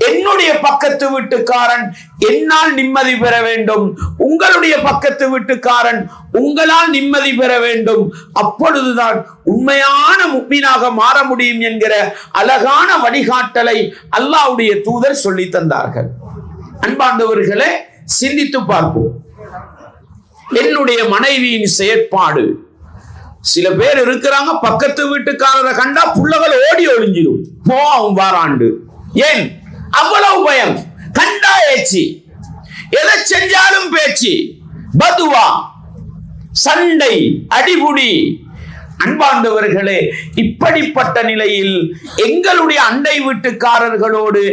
என்னுடைய பக்கத்து வீட்டுக்காரன் என்னால் நிம்மதி பெற வேண்டும், உங்களுடைய பக்கத்து வீட்டுக்காரன் உங்களால் நிம்மதி பெற வேண்டும். அப்பொழுதுதான் உண்மையான முஃமினாக மாற முடியும் என்கிற அழகான வழிகாட்டலை அல்லாஹ்வுடைய தூதர் சொல்லி தந்தார்கள். அன்பார்ந்தவர்களே, சிந்தித்து பார்ப்போம். என்னுடைய மனைவியின் செயற்பாடு, சில பேர் இருக்கிறாங்க, பக்கத்து வீட்டுக்காரரை கண்டா புள்ளகள் ஓடி ஒளிஞ்சிடும். அவன் வாராண்டு. ஏன் அவ்வளவு பயம்? கண்டா ஏச்சி, எதை செஞ்சாலும் பேச்சு, பதுவா, சண்டை, அடிபுடி. அன்பார்ந்தவர்களே, இப்படிப்பட்ட நிலையில் எங்களுடைய அண்டை வீட்டுக்காரர்களோடு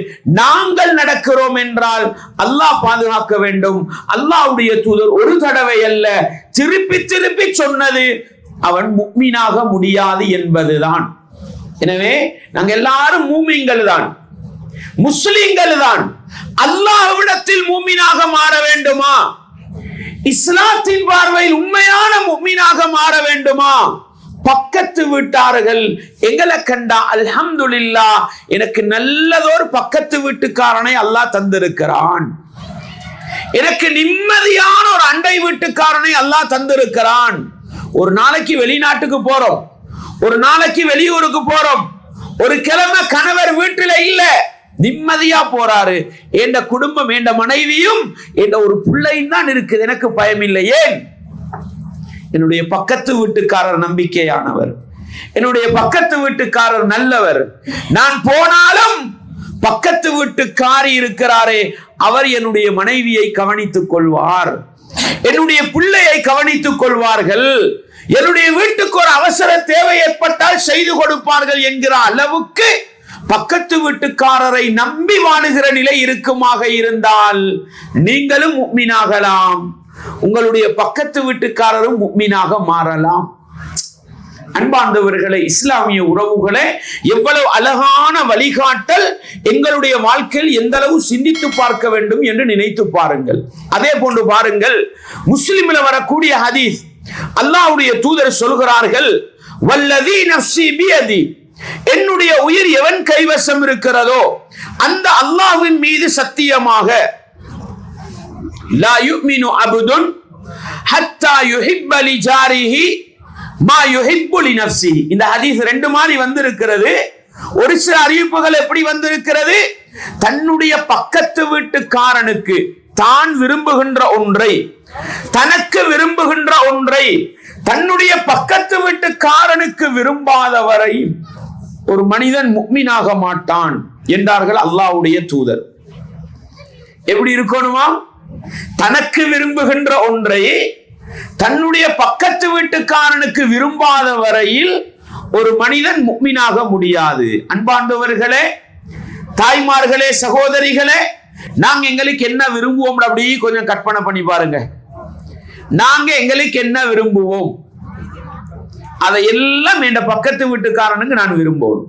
நாங்கள் நடக்கிறோம் என்றால் அல்லாஹ் பாதுகாக்க வேண்டும். அல்லாஹ்வுடைய தூதர் ஒரு தடவை அல்ல திருப்பி திருப்பி சொன்னது அவன் முஃமினாக முடியாது என்பதுதான். எனவே நாங்கள் எல்லாரும் மூமின்கள் தான், முஸ்லிம்கள் தான். அல்லாஹ்விடத்தில் மூமினாக மாற வேண்டுமா? இஸ்லாத்தின் பார்வையில் உண்மையான முஃமினாக மாற வேண்டுமா? பக்கத்து வீட்டார்கள் எங்களை கண்டா அல்ஹம்துலில்லாஹ், எனக்கு நல்லதொரு பக்கத்து வீட்டுக்காரனை அல்லாஹ் தந்திருக்கிறான், எனக்கு நிம்மதியான ஒரு அண்டை வீட்டுக்காரனை அல்லாஹ் தந்திருக்கிறான். ஒரு நாளைக்கு வெளிநாட்டுக்கு போறோம், ஒரு நாளைக்கு வெளியூருக்கு போறோம், ஒரு கிழமை கணவர் வீட்டில இல்ல, நிம்மதியா போறாரு. என் குடும்பம், என் மனைவியும் என் ஒரு பிள்ளையும் தான் இருக்குது, எனக்கு பயம் இல்லை. ஏன்? என்னுடைய பக்கத்து வீட்டுக்காரர் நம்பிக்கையானவர், என்னுடைய பக்கத்து வீட்டுக்காரர் நல்லவர். நான் போனாலும் பக்கத்து வீட்டுக்காரி இருக்கிறாரே, அவர் என்னுடைய மனைவியை கவனித்துக் கொள்வார், என்னுடைய பிள்ளையை கவனித்துக் கொள்வார்கள், என்னுடைய வீட்டுக்கு ஒரு அவசர தேவை ஏற்பட்டால் செய்து கொடுப்பார்கள் என்கிற அளவுக்கு பக்கத்து வீட்டுக்காரரை நம்பி வாழுகிற நிலை இருக்குமாக இருந்தால் நீங்களும் முஃமினாகலாம், உங்களுடைய பக்கத்து வீட்டுக்காரரும் முஃமினாக மாறலாம். அன்பார்ந்தவர்களே, இஸ்லாமிய உறவுகளே, எவ்வளவு அழகான வழிகாட்டல்! எங்களுடைய வாழ்க்கையில் எந்த அளவு சிந்தித்து பார்க்க வேண்டும் என்று நினைத்து பாருங்கள். அதே போன்று பாருங்கள், முஸ்லிம்ல வரக்கூடிய ஹதீஸ், அல்லாஹ்வுடைய தூதர் சொல்கிறார்கள், வல்லதி நஃப்ஸி பியதி, என்னுடைய உயிர் எவன் கைவசம் இருக்கிறதோ அந்த அல்லாஹ்வின் மீது சத்தியமாக, லா யுமினு அப்துன் ஹத்தா யுஹிப்ப லிஜாரிஹி மா யுஹிப்பு லினஃப்ஸி. இந்த ஹதீஸ் ரெண்டு மாதிரி வந்திருக்கிறது. ஒரு சில அறிவிப்புகள் எப்படி வந்திருக்கிறது? தன்னுடைய பக்கத்து வீட்டுக்காரனுக்கு தான் விரும்புகின்ற ஒன்றை, தனக்கு விரும்புகின்ற ஒன்றை தன்னுடைய பக்கத்து வீட்டுக்காரனுக்கு விரும்பாதவரை ஒரு மனிதன் முஃமினாக மாட்டான் என்றார்கள் அல்லாஹ்வுடைய தூதர். எப்படி இருக்கணுமா? தனக்கு விரும்புகின்ற ஒன்றை தன்னுடைய பக்கத்து வீட்டுக்காரனுக்கு விரும்பாத வரையில் ஒரு மனிதன் முஃமினாக முடியாது. அன்பார்ந்தவர்களே, தாய்மார்களே, சகோதரிகளே, நாங்க எங்களுக்கு என்ன விரும்புவோம் அப்படி கொஞ்சம் கற்பனை பண்ணி பாருங்க. நாங்க எங்களுக்கு என்ன விரும்புவோம் அதையெல்லாம் என் பக்கத்து வீட்டுக்காரனுக்கு நான் விரும்புவோம்.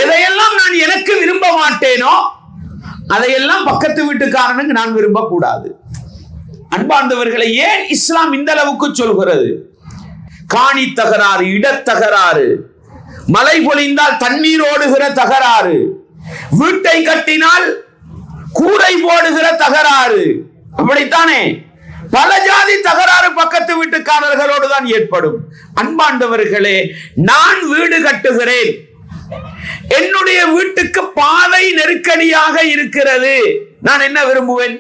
எதையெல்லாம் நான் எனக்கு விரும்ப மாட்டேனோ அதையெல்லாம் பக்கத்து வீட்டுக்காரனுக்கு நான் விரும்பக்கூடாது. அன்பார்ந்தவர்களை, ஏன் இஸ்லாம் இந்த அளவுக்கு சொல்கிறது? காணி தகராறு, இடத்தகராறு, மழை பொழிந்தால் தண்ணீர் ஓடுகிற தகராறு, வீட்டை கட்டினால் கூரை போடுகிற தகராறு, அப்படித்தானே பல ஜாதி தகராறு பக்கத்து வீட்டுக்காரர்களோடு தான் ஏற்படும். அன்பார்ந்தவர்களே, நான் வீடு கட்டுகிறேன், என்னுடைய வீட்டுக்கு பாதை நெருக்கடியாக இருக்கிறது, நான் என்ன விரும்புவேன்?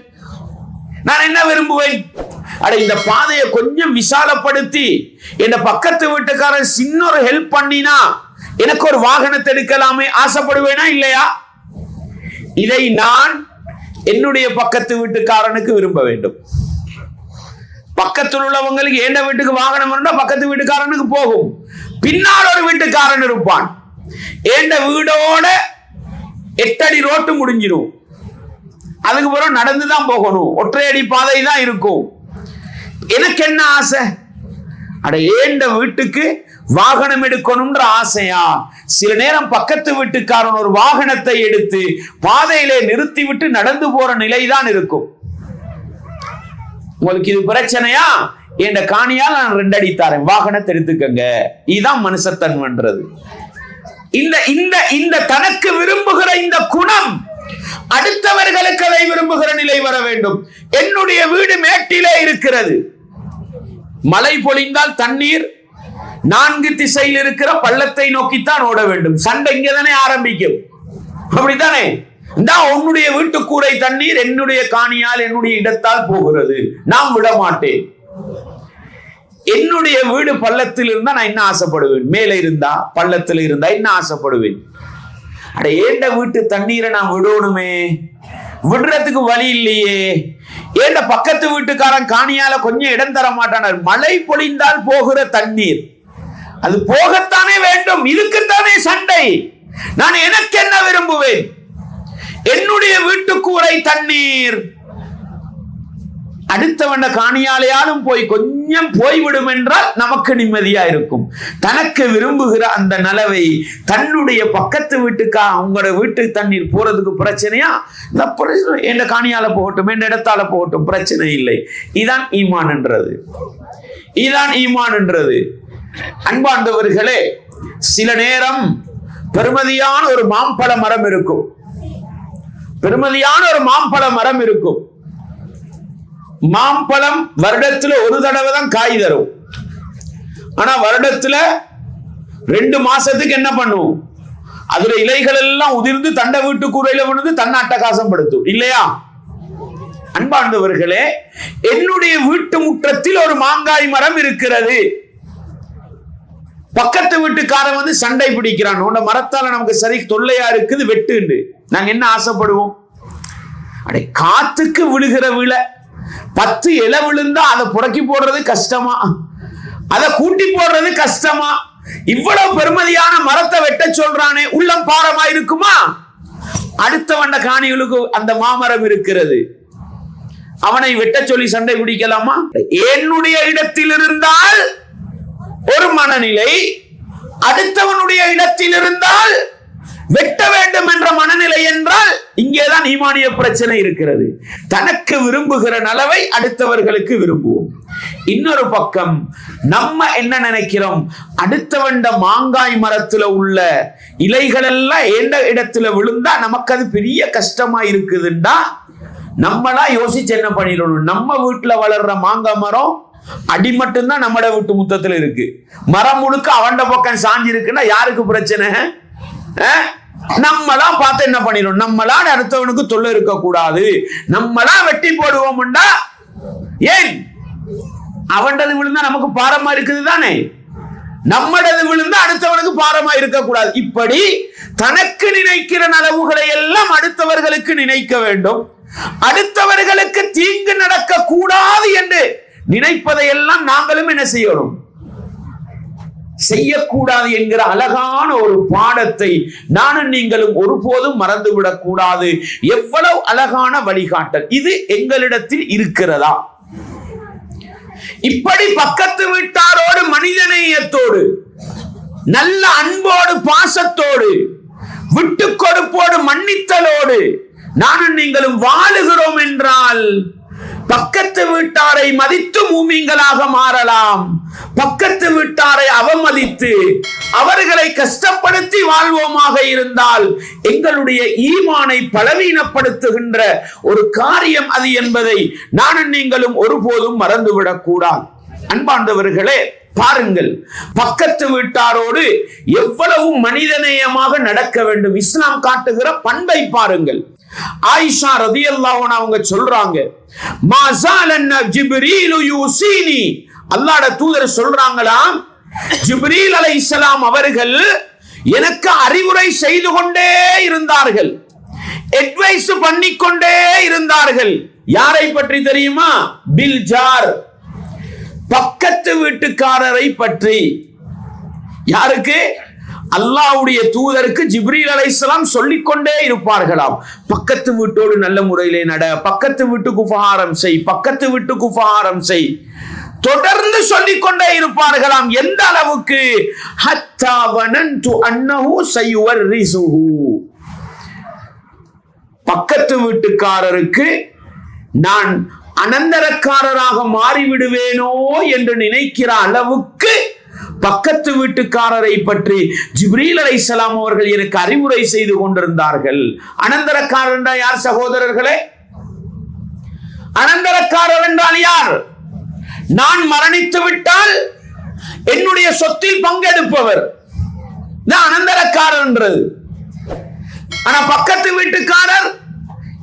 அட, இந்த பாதையை கொஞ்சம் விசாலப்படுத்தி என் பக்கத்து வீட்டுக்காரன் சின்ன ஒரு ஹெல்ப் பண்ணினா எனக்கு ஒரு வாகனத்தை எடுக்கலாமே ஆசைப்படுவேனா இல்லையா? இதை நான் என்னுடைய பக்கத்து வீட்டுக்காரனுக்கு விரும்ப வேண்டும். பக்கத்தில் உள்ளவங்களுக்கு எந்த வீட்டுக்கு வாகனம் இருந்தா பக்கத்து வீட்டுக்காரனுக்கு போகும். பின்னால் ஒரு வீட்டுக்காரன் இருப்பான், எந்த வீடோட 8 அடி ரோட்டு முடிஞ்சிடும், அதுக்கு பிறகு நடந்துதான் போகணும், ஒற்றையடி பாதை தான் இருக்கும். எனக்கு என்ன ஆசை? அட, ஏண்ட வீட்டுக்கு வாகனம் எடுக்கணும்ன்ற ஆசையா? சில நேரம் பக்கத்து வீட்டுக்காரன் ஒரு வாகனத்தை எடுத்து பாதையிலே நிறுத்தி விட்டு நடந்து போற நிலைதான் இருக்கும். உங்களுக்கு இது பிரச்சனையா? என் காணியால் நான் 2 அடி தரேன், வாகனத்தை எடுத்துக்கங்க. இதுதான் மனுஷத்தன்மைன்றது. இந்த தனக்கு விரும்புகிற இந்த குணம் அடுத்தவர்களுக்கு அதை விரும்புகிற நிலை வர வேண்டும். என்னுடைய வீடு மேட்டிலே இருக்கிறது, மழை பொழிந்தால் தண்ணீர் 4 திசையில் இருக்கிற பள்ளத்தை நோக்கித்தான் ஓட வேண்டும். சண்டை இங்கதானே ஆரம்பிக்கும், அப்படித்தானே? உன்னுடைய வீட்டு கூரை தண்ணீர் என்னுடைய காணியால் என்னுடைய இடத்தால் போகிறது, நான் விட மாட்டேன். என்னுடைய வீடு பள்ளத்தில் இருந்தா நான் என்ன ஆசைப்படுவேன்? மேல இருந்தா பள்ளத்தில் இருந்தா என்ன ஆசைப்படுவேன்? அட, ஏண்ட வீட்டு தண்ணீரை நான் விடணுமே, விடுறதுக்கு வழி இல்லையே. ஏண்ட பக்கத்து வீட்டுக்காரன் காணியால கொஞ்சம் இடம் தர மாட்டானார். மழை பொழிந்தால் போகிற தண்ணீர் அது போகத்தானே வேண்டும், இதுக்குத்தானே சண்டை. நான் எனக்கு என்ன விரும்புவேன்? என்னுடைய வீட்டு கூரை தண்ணீர் அடுத்தவண்ட காணியாலையாலும் போய் கொஞ்சம் போய்விடும் என்றால் நமக்கு நிம்மதியா இருக்கும். தனக்கு விரும்புகிற அந்த நலவை தன்னுடைய பக்கத்து வீட்டுக்கா உங்களோட வீட்டு தண்ணீர் போறதுக்கு பிரச்சனையா? என் காணியால போகட்டும், என் இடத்தால போகட்டும், பிரச்சனை இல்லை. இதான் ஈமான் என்றது. அன்பார்ந்தவர்களே, சில நேரம் பெருமதியான ஒரு மாம்பழ மரம் இருக்கும். மாம்பழம் வருடத்துல ஒரு தடவை தான் காய் தரும். ஆனா வருடத்துல 2 மாசத்துக்கு என்ன பண்ணும்? அதுல இலைகள் எல்லாம் உதிர்ந்து தண்டை வீட்டு கூரையில விழுந்து தன்னை அட்டகாசம் படுத்தும், இல்லையா? அன்பார்ந்தவர்களே, என்னுடைய வீட்டு முற்றத்தில் ஒரு மாங்காய் மரம் இருக்கிறது. பக்கத்து வீட்டுக்காரன் வந்து சண்டை பிடிக்கிறான், உன்ன மரத்தால நமக்கு சரி தொல்லையா இருக்குது, வெட்டுண்டு. நாங்க என்ன ஆசைப்படுவோம்? அடே, காத்துக்கு விழுகிற விழை 10 இலை விழுந்தா அதை புறக்கி போடுறது கஷ்டமா, அதை கூட்டி போடுறது கஷ்டமா? இவ்வளவு பெருமதியான மரத்தை வெட்ட சொல்றானே, உள்ளம் பாரமா இருக்குமா? அடுத்த வண்ட காணிகளுக்கு அந்த மாமரம் இருக்கிறது, அவனை வெட்ட சொல்லி சண்டை பிடிக்கலாமா? என்னுடைய இடத்தில் இருந்தால் ஒரு மனநிலை, அடுத்தவனுடைய இடத்தில் இருந்தால் வெட்ட வேண்டும் என்ற மனநிலை என்றால் இங்கேதான் ஈமானிய பிரச்சனை இருக்கிறது. தனக்கு விரும்புகிற நலவை அடுத்தவர்களுக்கு விரும்புவோம். இன்னொரு பக்கம் நம்ம என்ன நினைக்கிறோம், அடுத்தவண்ட மாங்காய் மரத்துல உள்ள இலைகள் எல்லாம் எந்த இடத்துல விழுந்தா நமக்கு அது பெரிய கஷ்டமா இருக்குதுண்டா நம்மளா யோசிச்சு என்ன பண்ணிடணும், நம்ம வீட்டுல வளர்ற மாங்காய் மரம் அடி மட்டும்தான் நம்மட வீட்டு முத்தத்துல இருக்கு, மரம் முழுக்க அவண்ட பக்கம் சாஞ்சி இருக்குன்னா யாருக்கு பிரச்சனை? நம்மளாம் பார்த்து என்ன பண்ணிடும், நம்மளாம் அடுத்தவனுக்கு தொல்லை இருக்க கூடாது, நம்மளாம் வெட்டி போடுவோம்டா. ஏன் அவன்டது விழுந்தா நமக்கு பாரமா இருக்குது தானே, நம்மடது விழுந்தா அடுத்தவனுக்கு பாரமா இருக்க கூடாது. இப்படி தனக்கு நினைக்கிற நலவுகளை எல்லாம் அடுத்தவர்களுக்கு நினைக்க வேண்டும், அடுத்தவர்களுக்கு தீங்கு நடக்க கூடாது என்று நினைப்பதையெல்லாம் நாங்களும் என்ன செய்யணும், செய்யக்கூடாது என்கிற அழகான ஒரு பாடத்தை நானும் நீங்களும் ஒருபோதும் மறந்துவிடக் கூடாது. எவ்வளவு அழகான வழிகாட்டல் இது எங்களிடத்தில் இருக்கிறதா? இப்படி பக்கத்து வீட்டாரோடு மனிதநேயத்தோடு, நல்ல அன்போடு, பாசத்தோடு, விட்டு கொடுப்போடு, மன்னித்தலோடு நானும் நீங்களும் வாழுகிறோம் என்றால் பக்கத்து வீட்டாரை மதித்து மூமின்களாக மாறலாம். பக்கத்து வீட்டாரை அவமதித்து அவர்களை கஷ்டப்படுத்தி வாழ்வோமாக இருந்தால் எங்களுடைய ஈமானை பலவீனப்படுத்துகின்ற ஒரு காரியம் அது என்பதை நானும் நீங்களும் ஒருபோதும் மறந்துவிடக் கூடாது. அன்பார்ந்தவர்களே, பாருங்கள், பக்கத்து வீட்டாரோடு எவ்வளவு மனிதநேயமாக நடக்க வேண்டும். இஸ்லாம் காட்டுகிற பண்பை பாருங்கள். ஆயிஷா ரலியல்லாஹு அன்ஹா அவங்க சொல்றாங்க, மாஸாலன் ஜிப்ரீலு யூசினி, அல்லாஹ்வுடைய தூதர் சொல்றாங்களாம், ஜிப்ரீல் அலைஹிஸ்ஸலாம் அவர்கள் எனக்கு அறிவுரை செய்து கொண்டே இருந்தார்கள், அட்வைஸ் பண்ணிக்கொண்டே இருந்தார்கள். யாரை பற்றி தெரியுமா? பில் ஜார், பக்கத்து வீட்டுக்காரரை பற்றி. யாருக்கு? அல்லாஹ்வுடைய தூதருக்கு ஜிப்ரீல் அலைஹிஸ்ஸலாம் சொல்லிக்கொண்டே இருப்பார்களாம், பக்கத்து வீட்டோடு நல்ல முறையிலே நட, பக்கத்து வீட்டுக்கு உபகாரம் செய், பக்கத்து வீட்டுக்கு உபகாரம் செய், தொடர்ந்து சொல்லிக்கொண்டே இருப்பார்களாம். எந்த அளவுக்கு? ஹத்தா வனன்து அன்னஹு சயுவர்ரிசுஹு, பக்கத்து வீட்டுக்காரருக்கு நான் அனந்தரக்காரராக மாறிவிடுவேனோ என்று நினைக்கிற அளவுக்கு பக்கத்து வீட்டுக்காரரை பற்றி ஜிப்ரீல் அலைஹிஸ்ஸலாம் அவர்கள் எனக்கு அறிவுரை செய்து கொண்டிருந்தார்கள். அனந்தரக்காரர் என்றால் யார் சகோதரர்களே? அனந்தரக்காரர் என்றால் யார்? நான் மரணித்து விட்டால் என்னுடைய சொத்தில் பங்கெடுப்பவர் அனந்தரக்காரர் என்றது. ஆனா பக்கத்து வீட்டுக்காரர்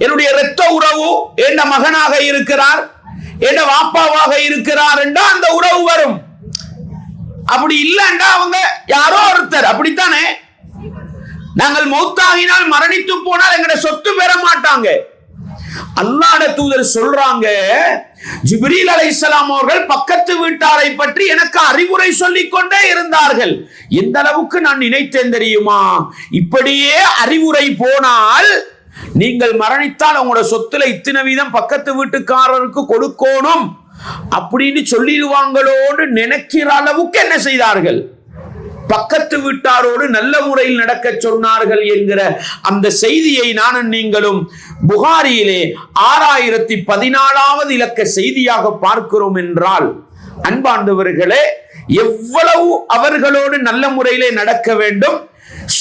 என்னுடைய இரத்த உறவு, என் மகனாக இருக்கிறார், என் வாப்பாவாக இருக்கிறார் என்றா அந்த உறவு வரும். அப்படி இல்லைண்டா அவங்க யாரோ ஒருத்தர். அப்படித்தானே? நாங்கள் மௌத்தாகினால், மரணித்து போனால் எங்கட சொத்து பெற மாட்டாங்க. அல்லாஹ்வுடைய தூதர் சொல்றாங்க, ஜிப்ரீல் அலைஹிஸ்ஸலாம் அவர்கள் பக்கத்து வீட்டாரை பற்றி எனக்கு அறிவுரை சொல்லிக் கொண்டே இருந்தார்கள். எந்த அளவுக்கு நான் நினைத்தேன் தெரியுமா? இப்படியே அறிவுரை போனால் நீங்கள் மரணித்தால் உங்களோட சொத்துல இத்தனை வீதம் பக்கத்து வீட்டுக்காரருக்கு கொடுக்கணும் அப்படின்னு சொல்லிடுவாங்களோடு நினைக்கிற அளவுக்கு என்ன செய்தார்கள்? பக்கத்து வீட்டாரோடு நல்ல முறையில் நடக்க சொன்னார்கள் என்கிற அந்த செய்தியை நானும் நீங்களும் புகாரியிலே 6014வது இலக்க செய்தியாக பார்க்கிறோம் என்றால், அன்பார்ந்தவர்களே, எவ்வளவு அவர்களோடு நல்ல முறையிலே நடக்க வேண்டும்.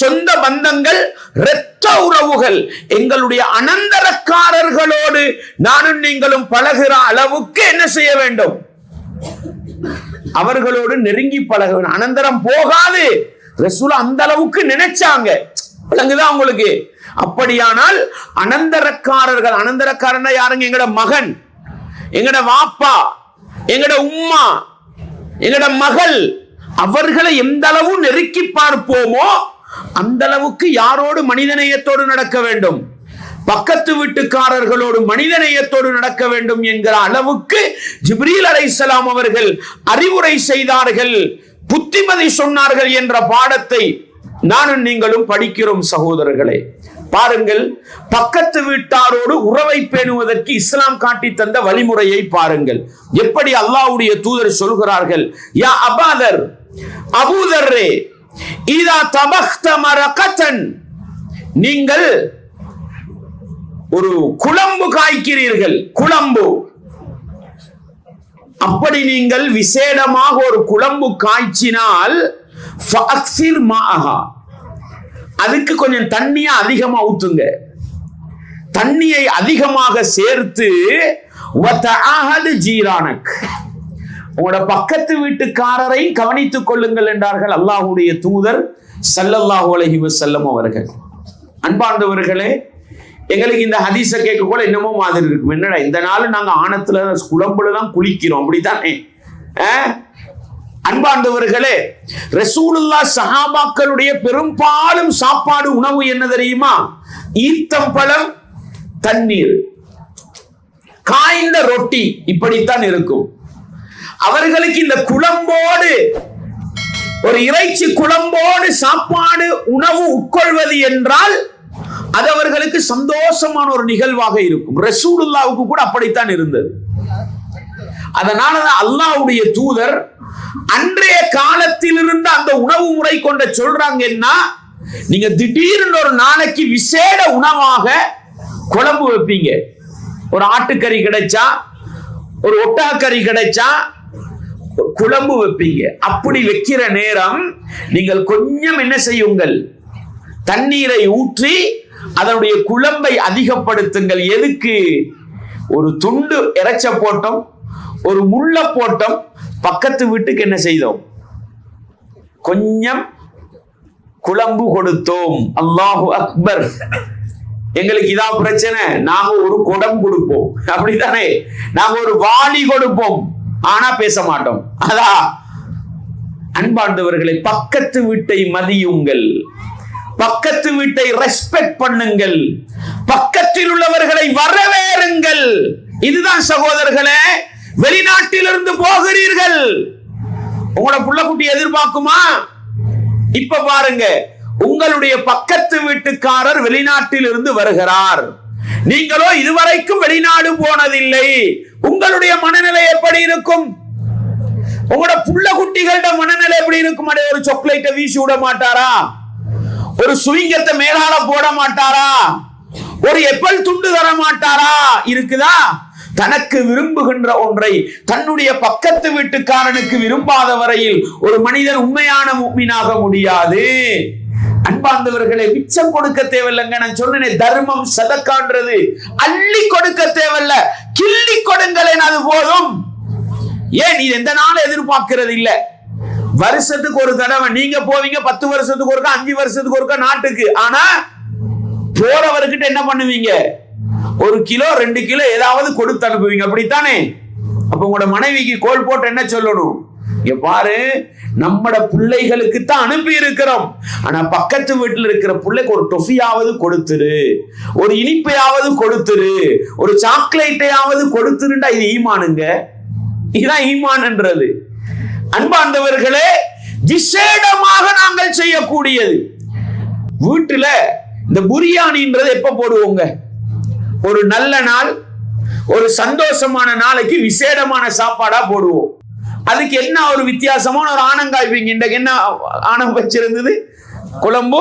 சொந்த பந்தங்கள், இரத்த உறவுகள், எங்களுடைய அனந்தரக்காரர்களோடு நானும் நீங்களும் பழகிற அளவுக்கு என்ன செய்ய வேண்டும்? அவர்களோடு நெருங்கி பழக வேண்டும். அனந்தரம் போகாது. ரசூல் அந்த அளவுக்கு நினைச்சாங்க. விளங்குதா உங்களுக்கு? அப்படியானால் அனந்தரக்காரர்கள், அனந்தரக்காரன்னா யாருங்க? எங்கட மகன், எங்கட வாப்பா, எங்கட உம்மா, எங்கட மகள், அவர்களை எந்த அளவு நெருக்கி பார்ப்போமோ அந்த அளவுக்கு யாரோடு மனிதநேயத்தோடு நடக்க வேண்டும்? பக்கத்து வீட்டுக்காரர்களோடு மனிதநேயத்தோடு நடக்க வேண்டும் என்கிற அளவுக்கு ஜிப்ரீல் அலைஹிஸ்ஸலாம் அவர்கள் அறிவுரை செய்தார்கள். புத்திமதி சொன்னார்கள் என்ற பாடத்தை நானும் நீங்களும் படிக்கிறோம் சகோதரர்களே. பாருங்கள், பக்கத்து வீட்டாரோடு உறவை பேணுவதற்கு இஸ்லாம் காட்டி தந்த வழிமுறையை பாருங்கள். எப்படி அல்லாஹ்வுடைய தூதர் சொல்கிறார்கள், யா அபாதர், அபூதர்ரே, இதா தபக்த மரகதன், நீங்கள் ஒரு குழம்பு காய்க்கிறீர்கள், குழம்பு, அப்படி நீங்கள் விசேடமாக ஒரு குழம்பு காய்ச்சினால் ஃபஅக்ஸிர் மாஅஹா, அதுக்கு கொஞ்சம் தண்ணியை அதிகமா ஊத்துங்க, தண்ணியை அதிகமாக சேர்த்து வதஅஹது ஜீரானக், உங்களோட பக்கத்து வீட்டுக்காரரை கவனித்துக் கொள்ளுங்கள் என்றார்கள் அல்லாஹ்வுடைய தூதர் ஸல்லல்லாஹு அலைஹி வஸல்லம் அவர்கள். அன்பார்ந்தவர்களே, எங்களுக்கு இந்த ஹதீஸை கேட்க கூட என்னமோ மாதிரி இருக்கும். என்னடா இந்த நாள் நாங்க ஆணத்துல குழம்புல தான் குளிக்கிறோம், அப்படித்தானே? அன்பார்ந்தவர்களே, ரசூலுல்லாஹ் சஹாபாக்களுடைய பெரும்பாலும் சாப்பாடு உணவு என்ன தெரியுமா? ஈத்தம்பழம், தண்ணீர், காய்ந்த ரொட்டி, இப்படித்தான் இருக்கும். அவர்களுக்கு இந்த குழம்போடு, ஒரு இறைச்சி குழம்போடு சாப்பாடு உணவு உட்கொள்வது என்றால் அது அவர்களுக்கு சந்தோஷமான ஒரு நிகழ்வாக இருக்கும். ரசூலுல்லாஹ்வுக்கு கூட அப்படித்தான் இருந்தது. அதனாலதான் அல்லாஹ்வுடைய தூதர் அன்றைய காலத்தில் இருந்த அந்த உணவு முறை கொண்ட சொல்றாங்கன்னா, நீங்க திடீர்னு ஒரு நாளைக்கு விசேட உணவாக குழம்பு வைப்பீங்க. ஒரு ஆட்டுக்கறி கிடைச்சா, ஒரு ஒட்டகக்கறி கிடைச்சா குழம்பு வைப்பீங்க. அப்படி வைக்கிற நேரம் நீங்கள் கொஞ்சம் என்ன செய்யுங்கள், தண்ணீரை ஊற்றி அதனுடைய குழம்பை அதிகப்படுத்துங்கள். எதுக்கு? ஒரு துண்டு இறைச்ச போட்டோம், ஒரு முள்ள போட்டோம், பக்கத்து வீட்டுக்கு என்ன செய்தோம், கொஞ்சம் குழம்பு கொடுத்தோம். அல்லாஹு அக்பர். எங்களுக்கு இதான் பிரச்சனை, நாங்க ஒரு குடம் கொடுப்போம், அப்படித்தானே? நாங்க ஒரு வாளி கொடுப்போம், ஆனா பேச மாட்டோம். அதான் அன்பார்ந்தவர்களை, பக்கத்து வீட்டை மதியுங்கள், பக்கத்து வீட்டை ரெஸ்பெக்ட் பண்ணுங்கள், பக்கத்தில் உள்ளவர்களை வரவேறுங்கள். இதுதான் சகோதரர்களே, வெளிநாட்டிலிருந்து போகிறீர்கள், உங்களோட புள்ள குட்டி எதிர்பார்க்குமா? இப்ப பாருங்க, உங்களுடைய பக்கத்து வீட்டுக்காரர் வெளிநாட்டில் இருந்து வருகிறார், நீங்களோ இதுவரைக்கும் வெளிநாடு போனதில்லை, உங்களுடைய மனநிலை எப்படி இருக்கும்? உங்களோட புள்ள குட்டிகளோட மனநிலை எப்படி இருக்கும்? அடே, ஒரு சாக்லேட்டை வீசி விட மாட்டாரா? ஒரு சுவிங்கத்தை மேலால போட மாட்டாரா? ஒரு எப்பல் துண்டு தர மாட்டாரா? இருக்குதா? தனக்கு விரும்புகின்ற ஒன்றை தன்னுடைய பக்கத்து வீட்டுக்காரனுக்கு விரும்பாத வரையில் ஒரு மனிதன் உண்மையான முஃமினாக முடியாது. அன்பார்ந்தவர்களை, மிச்சம் கொடுக்க தேவையில்லைங்க. நான் சொன்னேன், தர்மம் சதக்கான்றது அள்ளி கொடுக்க தேவையில்ல, கிள்ளி கொடுங்களேன், அது போதும். ஏன் இது எந்த நாளும் எதிர்பார்க்கிறது இல்ல. வருஷத்துக்கு ஒரு தடவை நீங்க போவீங்க, 10 வருஷத்துக்கு ஒருக்கா, 5 வருஷத்துக்கு ஒருக்கா நாட்டுக்கு. ஆனா போறவர்கிட்ட என்ன பண்ணுவீங்க? 1 கிலோ 2 கிலோ ஏதாவது கொடுத்து அனுப்புவீங்க, அப்படித்தானே? அப்ப உங்களோட மனைவிக்கு கோல் போட்டு என்ன சொல்லணும்? இங்க பாரு, நம்மட பிள்ளைகளுக்கு தான் அனுப்பி இருக்கிறோம், ஆனா பக்கத்து வீட்டில் இருக்கிற பிள்ளைக்கு ஒரு டொஃபியாவது கொடுத்துரு, ஒரு இனிப்பையாவது கொடுத்துரு, ஒரு சாக்லேட்டையாவது கொடுத்துருண்டா இது ஈமானுங்க. இதுதான் ஈமான்ன்றது. அன்பார்ந்தவர்களே, விசேடமாக நாங்கள் செய்யக்கூடியது. வீட்டுல இந்த பிரியாணின்றது எப்ப போடுவோங்க? ஒரு நல்ல நாள், ஒரு சந்தோஷமான நாளைக்கு விசேடமான சாப்பாடா போடுவோம். அதுக்கு என்ன ஒரு வித்தியாசமான ஒரு ஆனங்காய் வைங்க. இன்றைக்கு என்ன ஆனம் வச்சிருந்தது? குழம்பு.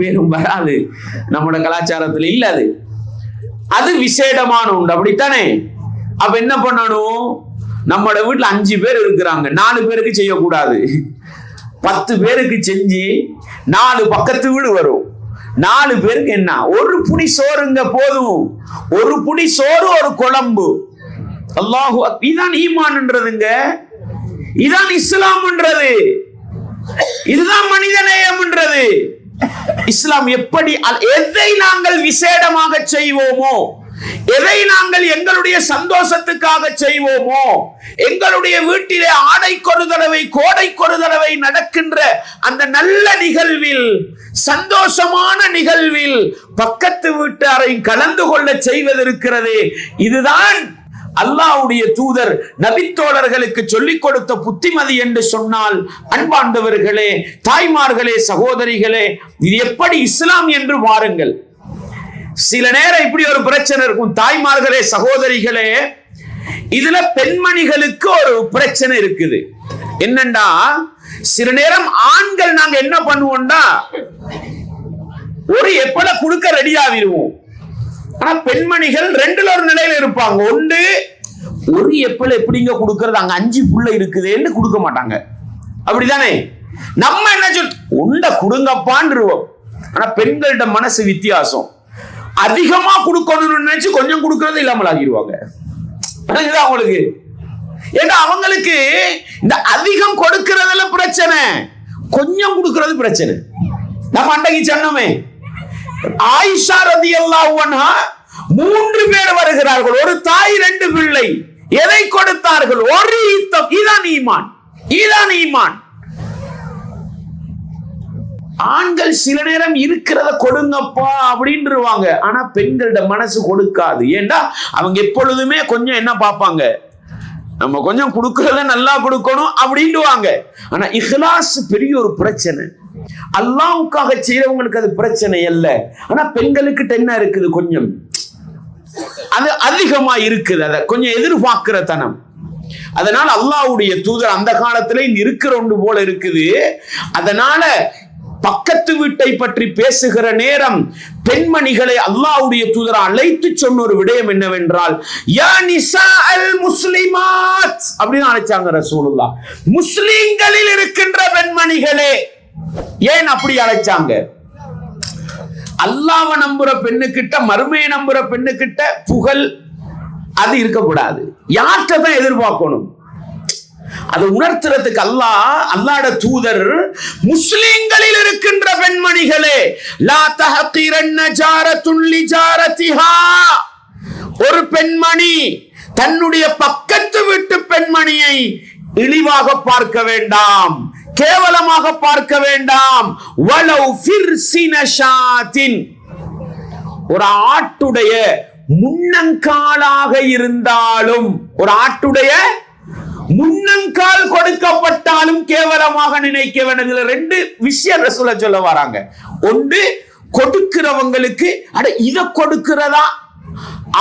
பேரும் வராது, நம்மளோட கலாச்சாரத்துல இல்ல. அது விசேடமான உண்டு, அப்படித்தானே? அப்ப என்ன பண்ணணும்? நம்மளோட வீட்டுல 5 பேர் இருக்கிறாங்க, 4 பேருக்கு செய்யக்கூடாது, 10 பேருக்கு செஞ்சு 4 பக்கத்து வீடு வரும். 4 பேருக்கு என்ன? ஒரு புடி சோறுங்க போதும். ஒரு புடி சோறு, ஒரு குழம்பு. அல்லாஹு அக்பர். இதான் ஈமான்ன்றதுங்க, இதான் இஸ்லாம்ன்றது, இதுதான் மனிதநேயம்ன்றது. இஸ்லாம் எப்படி எதை நாங்கள் விசேடமாக செய்வோமோ, எதை நாங்கள் எங்களுடைய சந்தோஷத்துக்காக செய்வோமோ, எங்களுடைய வீட்டிலே ஆடைக்கு ஒரு தடவை, கோடைக்கு ஒரு தடவை நடக்கின்ற அந்த நல்ல நிகழ்வில், சந்தோஷமான நிகழ்வில் பக்கத்து வீட்டாரை கலந்து கொள்ள செய்வதற்கிறதே, இதுதான் அல்லாஹ்வுடைய தூதர் நபித்தோழர்களுக்கு சொல்லிக் கொடுத்த புத்திமதி என்று சொன்னால், அன்பார்ந்தவர்களே, தாய்மார்களே, சகோதரிகளே, இது எப்படி இஸ்லாம் என்று வாருங்கள். சில நேரம் இப்படி ஒரு பிரச்சனை இருக்கும். தாய்மார்களே, சகோதரிகளே, இதுல பெண்மணிகளுக்கு ஒரு பிரச்சனை இருக்குது. என்னண்டா, சில நேரம் ஆண்கள் நாங்க என்ன பண்ணுவோம்டா, ஒரு எப்பல கொடுக்க ரெடி ஆகிடுவோம். ஆனா பெண்மணிகள் ரெண்டுல ஒரு நிலையில இருப்பாங்க. ஒன்று, ஒரு எப்பல எப்படிங்க கொடுக்கறது, அங்க 5 புள்ள இருக்குதுன்னு கொடுக்க மாட்டாங்க. அப்படிதானே? நம்ம என்ன சொல் உண்ட கொடுங்கப்பான்ருவோம். ஆனா பெண்கள்ட மனசு வித்தியாசம். அதிகமா கொடுக்கணும்னு நினைச்சு கொஞ்சம் கொடுக்கறது இல்லாமல் ஆகிடுவாங்க. அவங்களுக்கு ஏன்னா அவங்களுக்கு இந்த அதிகம் கொடுக்கறதுல பிரச்சனை, கொஞ்சம் கொடுக்கறது பிரச்சனை. நம்ம அன்றைக்கு சொன்னோமே, ஆயிஷா ரலியல்லாஹு அன்ஹா 3 பேர் வருகிறார்கள், ஒரு தாய் 2 பிள்ளை. எதை கொடுத்தார்கள்? ஒரு ஈத்தம். இதான் ஈமான், இதான் ஈமான். ஆண்கள் சில நேரம் இருக்கிறத கொடுங்கப்பா அப்படின்றுவாங்க. ஆனா பெண்களோட மனசு கொடுக்காது. ஏண்டா அவங்க எப்பொழுதுமே கொஞ்சம் என்ன பார்ப்பாங்க, நம்ம கொஞ்சம் கொடுக்கறத நல்லா கொடுக்கணும் அப்படின்டுவாங்க. ஆனா இஹ்லாஸ் பெரிய ஒரு பிரச்சனை. அல்லாஹ்வுக்காக செய்யறவங்களுக்கு அது பிரச்சனை அல்ல. ஆனா பெண்களுக்கு என்ன இருக்குது, கொஞ்சம் அது அதிகமா இருக்குது, அத கொஞ்சம் எதிர்பார்க்கிற தனம். அதனால அல்லாஹ்வுடைய தூதர் அந்த காலத்துல இருக்கிற ஒன்று போல இருக்குது. அதனால பக்கத்து வீட்டை பற்றி பேசுகிற நேரம் பெண்மணிகளை அல்லாஹ்வுடைய தூதர் அழைத்து சொன்ன ஒரு விடயம் என்னவென்றால், யா நிசாஅல் முஸ்லிமாத் அப்படின்னு அழைச்சாங்க ரசூலுல்லாஹ். முஸ்லிம்களில் இருக்கின்ற பெண்மணிகளே. ஏன் அப்படி அழைச்சாங்க? அல்லாஹ்வை நம்புற பெண்ணுகிட்ட, மறுமையை நம்புற பெண்ணுகிட்ட புகழ் அது இருக்கக்கூடாது. யார்கிட்ட தான் எதிர்பார்க்கணும்? அதை உணர்த்துறதுக்கு அல்லாஹ்வோட தூதர் முஸ்லிம்களில் இருக்கின்ற பெண்மணிகளே, லா தஹகிரன்ன ஜாரத்துன் லிஜாரத்திஹா, ஒரு பெண்மணி தன்னுடைய பக்கத்து வீட்டு பெண்மணியை இழிவாக பார்க்க வேண்டாம், கேவலமாக பார்க்க வேண்டாம். வலவ் ஃபிர்சின ஷாத்தின், ஒரு ஆட்டுடைய முன்னங்காலாக இருந்தாலும், ஒரு ஆட்டுடைய முன்னங்கால் கொடுக்கப்பட்டாலும் கேவலமாக நினைக்க வேண்டியது. 2 விஷயம் ரசூல சொல்ல வராங்க. ஒன்று, கொடுக்கிறவங்களுக்கு அட இத கொடுக்கிறதா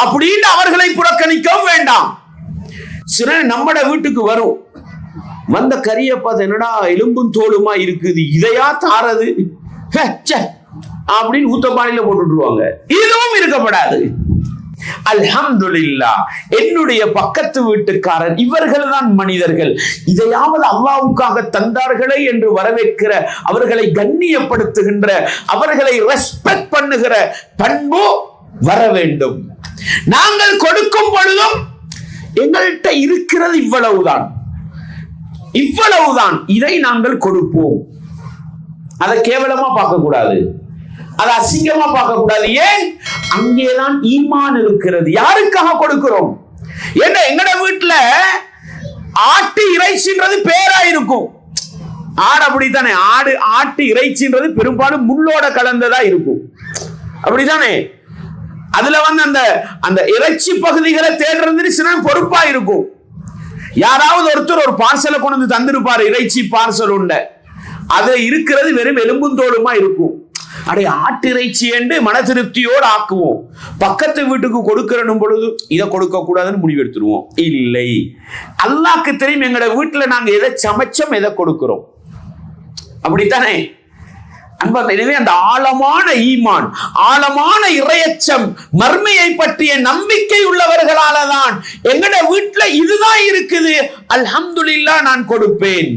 அப்படின்னு அவர்களை புறக்கணிக்கவும் வேண்டாம். சில நம்மட வீட்டுக்கு வரும், வந்த கறியை பார்த்து என்னடா எலும்பும் தோலுமா இருக்குது, இதையா தாரது அப்படின்னு ஊத்தப்பானையில போட்டுருவாங்க. இதுவும் இருக்கப்படாது. அல்ஹம்துலில்லாஹ், என்னுடைய பக்கத்து வீட்டுக்காரர் இவர்கள் தான் மனிதர்கள், இதையாவது அல்லாஹ்வுக்காக தந்தார்களே என்று வரவேற்கிற, அவர்களை கண்ணியப்படுத்துகின்ற, அவர்களை ரெஸ்பெக்ட் பண்ணுகிற பண்பு வர வேண்டும். நாங்கள் கொடுக்கும் பொழுதும் எங்கள்கிட்ட இருக்கிறது இவ்வளவுதான், இவ்வளவுதான், இதை நாங்கள் கொடுப்போம். அதை கேவலமா பார்க்க கூடாது, அதை அசிங்கமா பார்க்க கூடாது. ஏன்? அங்கேதான் ஈமான் இருக்கிறது. யாருக்காக கொடுக்கிறோம்? ஏன்னா எங்கட வீட்டுல ஆட்டு இறைச்சின்றது பேரா இருக்கும். ஆடு அப்படித்தானே, ஆட்டு இறைச்சின்றது பெரும்பாலும் முள்ளோட கலந்ததா இருக்கும். அப்படித்தானே? அதுல அந்த அந்த இறைச்சி பகுதிகளை தேடுறது சில பொறுப்பா இருக்கும். யாராவது ஒருத்தர் ஒரு பார்சலை கொண்டு வந்து தந்திருப்பாரு, இறைச்சி பார்சல் உண்ட, அது இருக்கிறது வெறும் எலும்பும் தோலுமா இருக்கும். அடே ஆட்டு இறைச்சி என்று மன திருப்தியோடு ஆக்குவோம். பக்கத்து வீட்டுக்கு கொடுக்கிறனும் பொழுது இதை கொடுக்க கூடாதுன்னு முடிவெடுத்துருவோம். இல்லை, அல்லாஹ்க்கு தெரியும் எங்களோட வீட்டுல நாங்க எதை சமைச்சோம், எதை கொடுக்கிறோம். அப்படித்தானே அன்பார்ந்த? எனவே அந்த ஆழமான ஈமான், ஆழமான இறையச்சம், மர்மையை பற்றிய நம்பிக்கை உள்ளவர்களால தான் எங்கட வீட்டுல இதுதான் இருக்குது, அல்ஹம்துலில்லாஹ் நான் கொடுப்பேன்.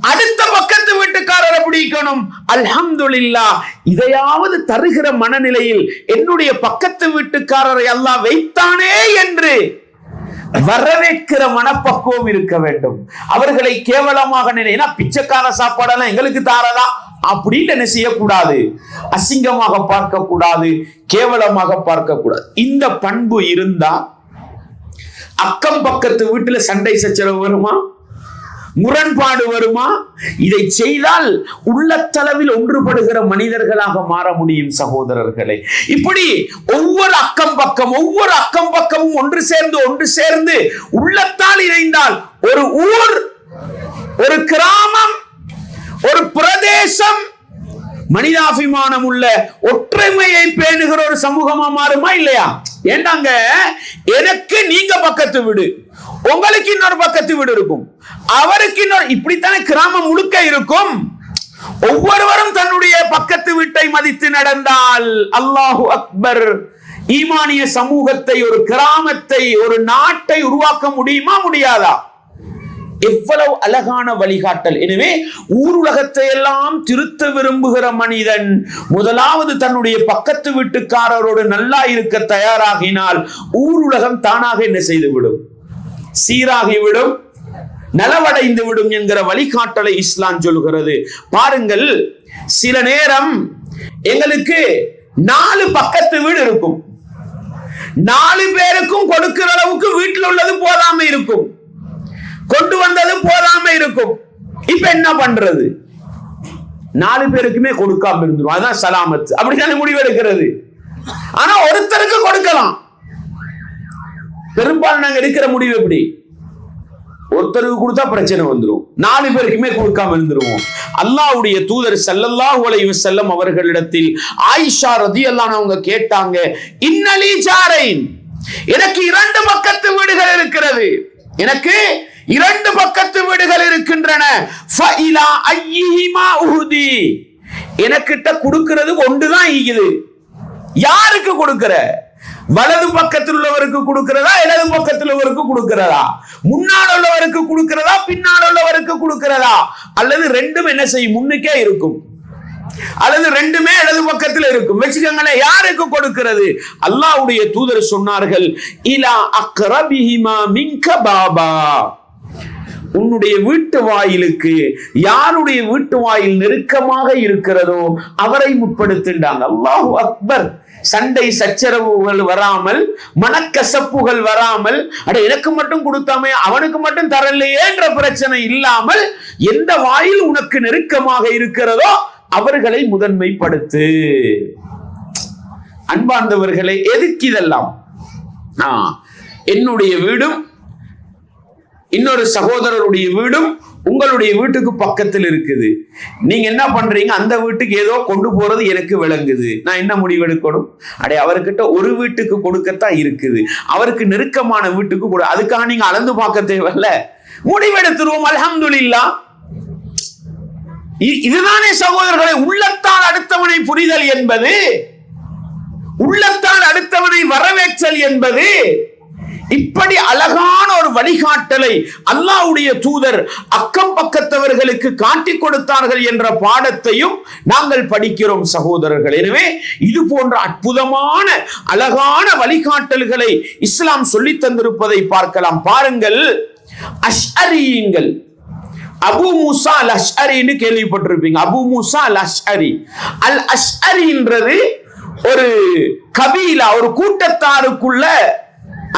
அடுத்த பக்கத்து வீட்டுக்காரரை பிடிக்கணும், அல்ஹம்துலில்லாஹ் இதையாவது தருகிற மனநிலையில் என்னுடைய பக்கத்து வீட்டுக்காரரை அல்லாஹ் வைத்தானே என்று வரவேற்கிற மனப்பக்குவம் இருக்க வேண்டும். அவர்களை கேவலமாக நினைனா பிச்சைக்கார சாப்பாடெல்லாம் எங்களுக்கு தாரதா அப்படின்னு என்ன செய்யக்கூடாது, அசிங்கமாக பார்க்க கூடாது, கேவலமாக பார்க்க கூடாது. இந்த பண்பு இருந்தா அக்கம் பக்கத்து வீட்டுல சண்டை சச்சரவு வருமா? முரண்பாடு வருமா? இதை செய்தால் உள்ளத்தளவில் ஒன்றுபடுகிற மனிதர்களாக மாற முடியும் சகோதரர்களே. இப்படி ஒவ்வொரு அக்கம் பக்கமும் ஒன்று சேர்ந்து உள்ளத்தால் இணைந்தால் ஒரு ஊர், ஒரு கிராமம், ஒரு பிரதேசம் மனிதாபிமானம் உள்ள ஒற்றுமையை பேணுகிற ஒரு சமூகமா மாறுமா இல்லையா? ஏண்டாங்க, எனக்கு நீங்க பக்கத்து வீடு, உங்களுக்கு இன்னொரு பக்கத்து வீடு இருக்கும், அவருக்கு இன்னொரு, இப்படித்தானே கிராமம் முழுக்க இருக்கும். ஒவ்வொருவரும் தன்னுடைய பக்கத்து வீட்டை மதித்து நடந்தால் அல்லாஹு அக்பர், ஈமானிய சமூகத்தை, ஒரு கிராமத்தை, ஒரு நாட்டை உருவாக்க முடியுமா முடியாதா? எவ்வளவு அழகான வழிகாட்டல். எனவே ஊருலகத்தை எல்லாம் திருத்த விரும்புகிற மனிதன் முதலாவது தன்னுடைய பக்கத்து வீட்டுக்காரரோடு நல்லா இருக்க தயாராகினால் ஊருலகம் தானாக என்ன செய்துவிடும்? சீராகிவிடும், நலவடைந்து விடும் என்கிற வழிகாட்டலை இஸ்லாம் சொல்கிறது. பாருங்கள், சில நேரம் எங்களுக்கு 4 பக்கத்து வீடு இருக்கும், 4 பேருக்கும் கொடுக்கிற அளவுக்கு வீட்டில் உள்ளது போதாம இருக்கும், கொண்டு வந்தது போதாம இருக்கும். இப்ப என்ன பண்றது? 4 பேருக்குமே கொடுக்காம இருந்துரும், அதான் சலாமத். அப்படித்தானே முடிவெடுக்கிறது. ஆனா ஒருத்தருக்கு கொடுக்கலாம். பெரும்பாலும் நாங்க எடுக்கிற முடிவு எப்படி? ஒருத்தருக்கு கொடுத்தா பிரச்சனை வந்துடும், 4 பேருக்குமே கொடுக்காம இருந்துருவோம். அல்லாஹ்வுடைய தூதர் ஸல்லல்லாஹு அலைஹி வஸல்லம் அவர்களிடத்தில் ஆயிஷா ரலியல்லாஹு அவங்க கேட்டாங்க, இன்னலி ஜாரைன், எனக்கு 2 பக்கத்து வீடுகள் இருக்கிறது, எனக்கு 2 பக்கத்து வீடுகள் இருக்கின்றன. ஃபஇலா அய்யிஹிமா உஹதி, எனக்கிட்ட கொடுக்கிறது ஒன்றுதான் ஈகுது. யாருக்கு கொடுக்கிற? வலது பக்கத்தில் உள்ளவருக்கு கொடுக்கிறதா, இடது பக்கத்தில் உள்ளவருக்கு கொடுக்கிறதா, முன்னால் உள்ளவருக்கு கொடுக்கிறதா, பின்னால் உள்ளவருக்கு கொடுக்கிறதா, அல்லது ரெண்டும் என்ன செய்யும்? முன்னுக்கே இருக்கும், அல்லது ரெண்டுமே இடது பக்கத்தில் இருக்கும். வச்சுக்கங்களேன், யாருக்கு கொடுக்கிறது? அல்லாஹ்வுடைய தூதர் சொன்னார்கள், இலா அக்ரபிஹிமா மின்க பாபா, உன்னுடைய வீட்டு வாயிலுக்கு யாருடைய வீட்டு வாயில் நெருக்கமாக இருக்கிறதோ அவரை முற்படுத்தின்றாங்க. அல்லாஹு அக்பர். சண்டை சச்சரவுகள் வராமல், மனக்கசப்புகள் வராமல், அட எனக்கு மட்டும் கொடுத்தாமே அவனுக்கு மட்டும் தரலையே என்ற பிரச்சனை இல்லாமல், எந்த வாயில் உனக்கு நெருக்கமாக இருக்கிறதோ அவர்களை முதன்மைப்படுத்து. அன்பார்ந்தவர்களே, எதுக்கு இதெல்லாம்? என்னுடைய வீடும் இன்னொரு சகோதரருடைய வீடும் உங்களுடைய வீட்டுக்கு பக்கத்தில் இருக்குது. நீங்க என்ன பண்றீங்க? அந்த வீட்டுக்கு ஏதோ கொண்டு போறது எனக்கு விளங்குது, நான் என்ன முடிவெடுக்கணும்? அடே, அவர்கிட்ட ஒரு வீட்டுக்கு கொடுக்கத்தான் இருக்குது, அவருக்கு நெருக்கமான வீட்டுக்கு கொடு. அதுக்காக நீங்க அளந்து பார்க்க தேவையில்ல, முடிவெடுத்துருவோம். அல்ஹம்துலில்லாஹ். இதுதானே சகோதரர்களை உள்ளத்தால் அடுத்தவனை புரிதல் என்பது, உள்ளத்தால் அடுத்தவனை வரவேற்றல் என்பது. இப்படி அழகான ஒரு வழிகாட்டலை அல்லாஹ்வுடைய தூதர் அக்கம் பக்கத்தவர்களுக்கு காட்டிக் கொடுத்தார்கள் என்ற பாடத்தையும் நாங்கள் படிக்கிறோம் சகோதரர்கள். எனவே இது போன்ற அற்புதமான அழகான வழிகாட்டல்களை இஸ்லாம் சொல்லித் தந்திருப்பதை பார்க்கலாம். பாருங்கள், அஷ்அரியின்கள், அபு மூசா அல் அஷ்அரின்னு கேள்விப்பட்டிருப்பீங்க. அபு மூசா அல் அஷ்அரி. அல் அஷ்அரின்றது ஒரு கபீலா, ஒரு கூட்டத்தாருக்குள்ள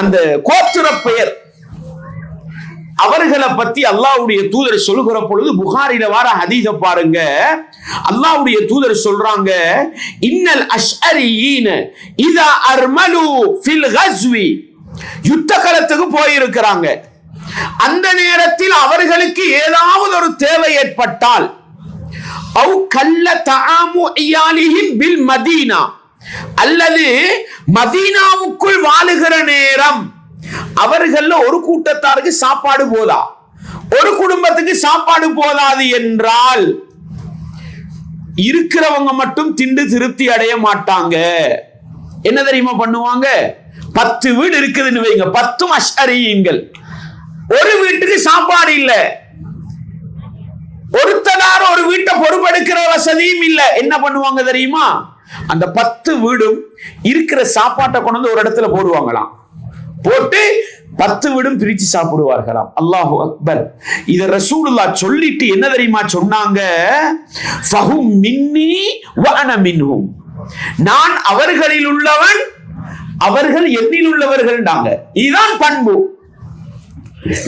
அந்த கோத்திர பெயர். அவர்களை பத்தி அல்லாஹ்வுடைய தூதர் சொல்லுகிற பொழுது புகாரில வர ஹதீஸ பாருங்க. அல்லாஹ்வுடைய தூதர் சொல்றாங்க, இன்னல் அஷ்அரியீன இதா அர்மலு ஃபில் கஸ்வி, யுத்த களத்துக்கு போயிருக்கிறாங்க. அந்த நேரத்தில் அவர்களுக்கு ஏதாவது ஒரு தேவை ஏற்பட்டால், அவு கல்ல தஆமு இயாலிஹிம் பில் மதீனா, அல்லது மதீனாவுக்குள் வாழுகிற நேரம் அவர்கள் ஒரு கூட்டத்தாருக்கு சாப்பாடு போதா, ஒரு குடும்பத்துக்கு சாப்பாடு போதாது என்றால் இருக்கிறவங்க மட்டும் திண்டு திருப்தி அடைய மாட்டாங்க. என்ன தெரியுமா பண்ணுவாங்க? 10 வீடு இருக்குதுன்னு வைங்க, 10 அஷ்அரியீன்கள், ஒரு வீட்டுக்கு சாப்பாடு இல்ல, ஒருத்தனார ஒரு வீட்டை பொறுப்பெடுக்கிற வசதியும் இல்ல. என்ன பண்ணுவாங்க தெரியுமா? அந்த 10 வீடும் இருக்கிற சாப்பாட்டை கொண்டு வந்து ஒரு இடத்துல போடுவாங்களாம், போட்டு 10 வீடும் பிரிச்சு சாப்பிடுவார்களாம். அல்லாஹு அக்பர். இத ரசூலுல்லாஹ் சொல்லிட்டு என்ன தெரியுமா சொன்னாங்க? ஃபஹும் மின்னி வ அன மின்ஹும், நான் அவர்களில் உள்ளவன், அவர்கள் என்னில் உள்ளவர்கள்டாங்க. இதுதான் பண்பு.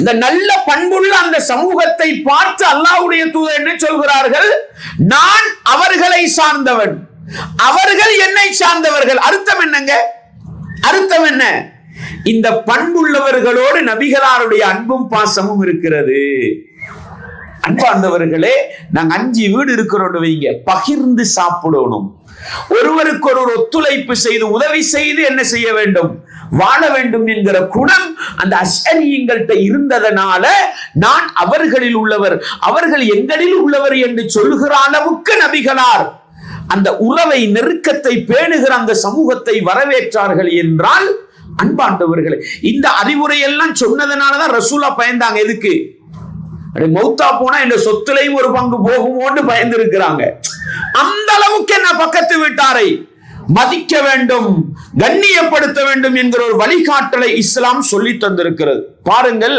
இந்த நல்ல பண்புள்ள அந்த சமூகத்தை பார்த்து அல்லாஹ்வுடைய தூதர் என்ன சொல்கிறார்கள்? நான் அவர்களை சார்ந்தவன், அவர்கள் என்னை சார்ந்தவர்கள். அர்த்தம் என்னங்க? அர்த்தம் என்ன? இந்த பண்புள்ளவர்களோடு நபிகளாருடைய அன்பும் பாசமும் இருக்கிறது. அன்பார்ந்தவர்களே, நாங்க 5 வீடு இருக்கிறோம் வைங்க, பகிர்ந்து சாப்பிடணும். ஒருவருக்கு ஒரு ஒத்துழைப்பு செய்து உதவி செய்து என்ன செய்ய வேண்டும்? வாழ வேண்டும் என்கிற குணம் அந்த அஷ்அரியங்கள்ட்ட இருந்ததனால நான் அவர்களில் உள்ளவர், அவர்கள் எங்களில் உள்ளவர் என்று சொல்கிற அளவுக்கு நபிகளார் அந்த உறவை, நெருக்கத்தை பேணுகிற அந்த சமூகத்தை வரவேற்றார்கள் என்றால், அன்பாண்டவர்களே, இந்த அறிவுரை எல்லாம் சொன்னதனாலதான் ரசூலா பயந்தாங்க. எதுக்கு? மௌத்தா போனா இந்த சொத்துலையும் ஒரு பங்கு போகுமோன்னு பயந்து இருக்கிறாங்க. அந்த அளவுக்கு என்ன பக்கத்து வீட்டாரை மதிக்க வேண்டும், கண்ணியப்படுத்த வேண்டும் என்கிற ஒரு வழிகாட்டலை இஸ்லாம் சொல்லி தந்திருக்கிறது. பாருங்கள்,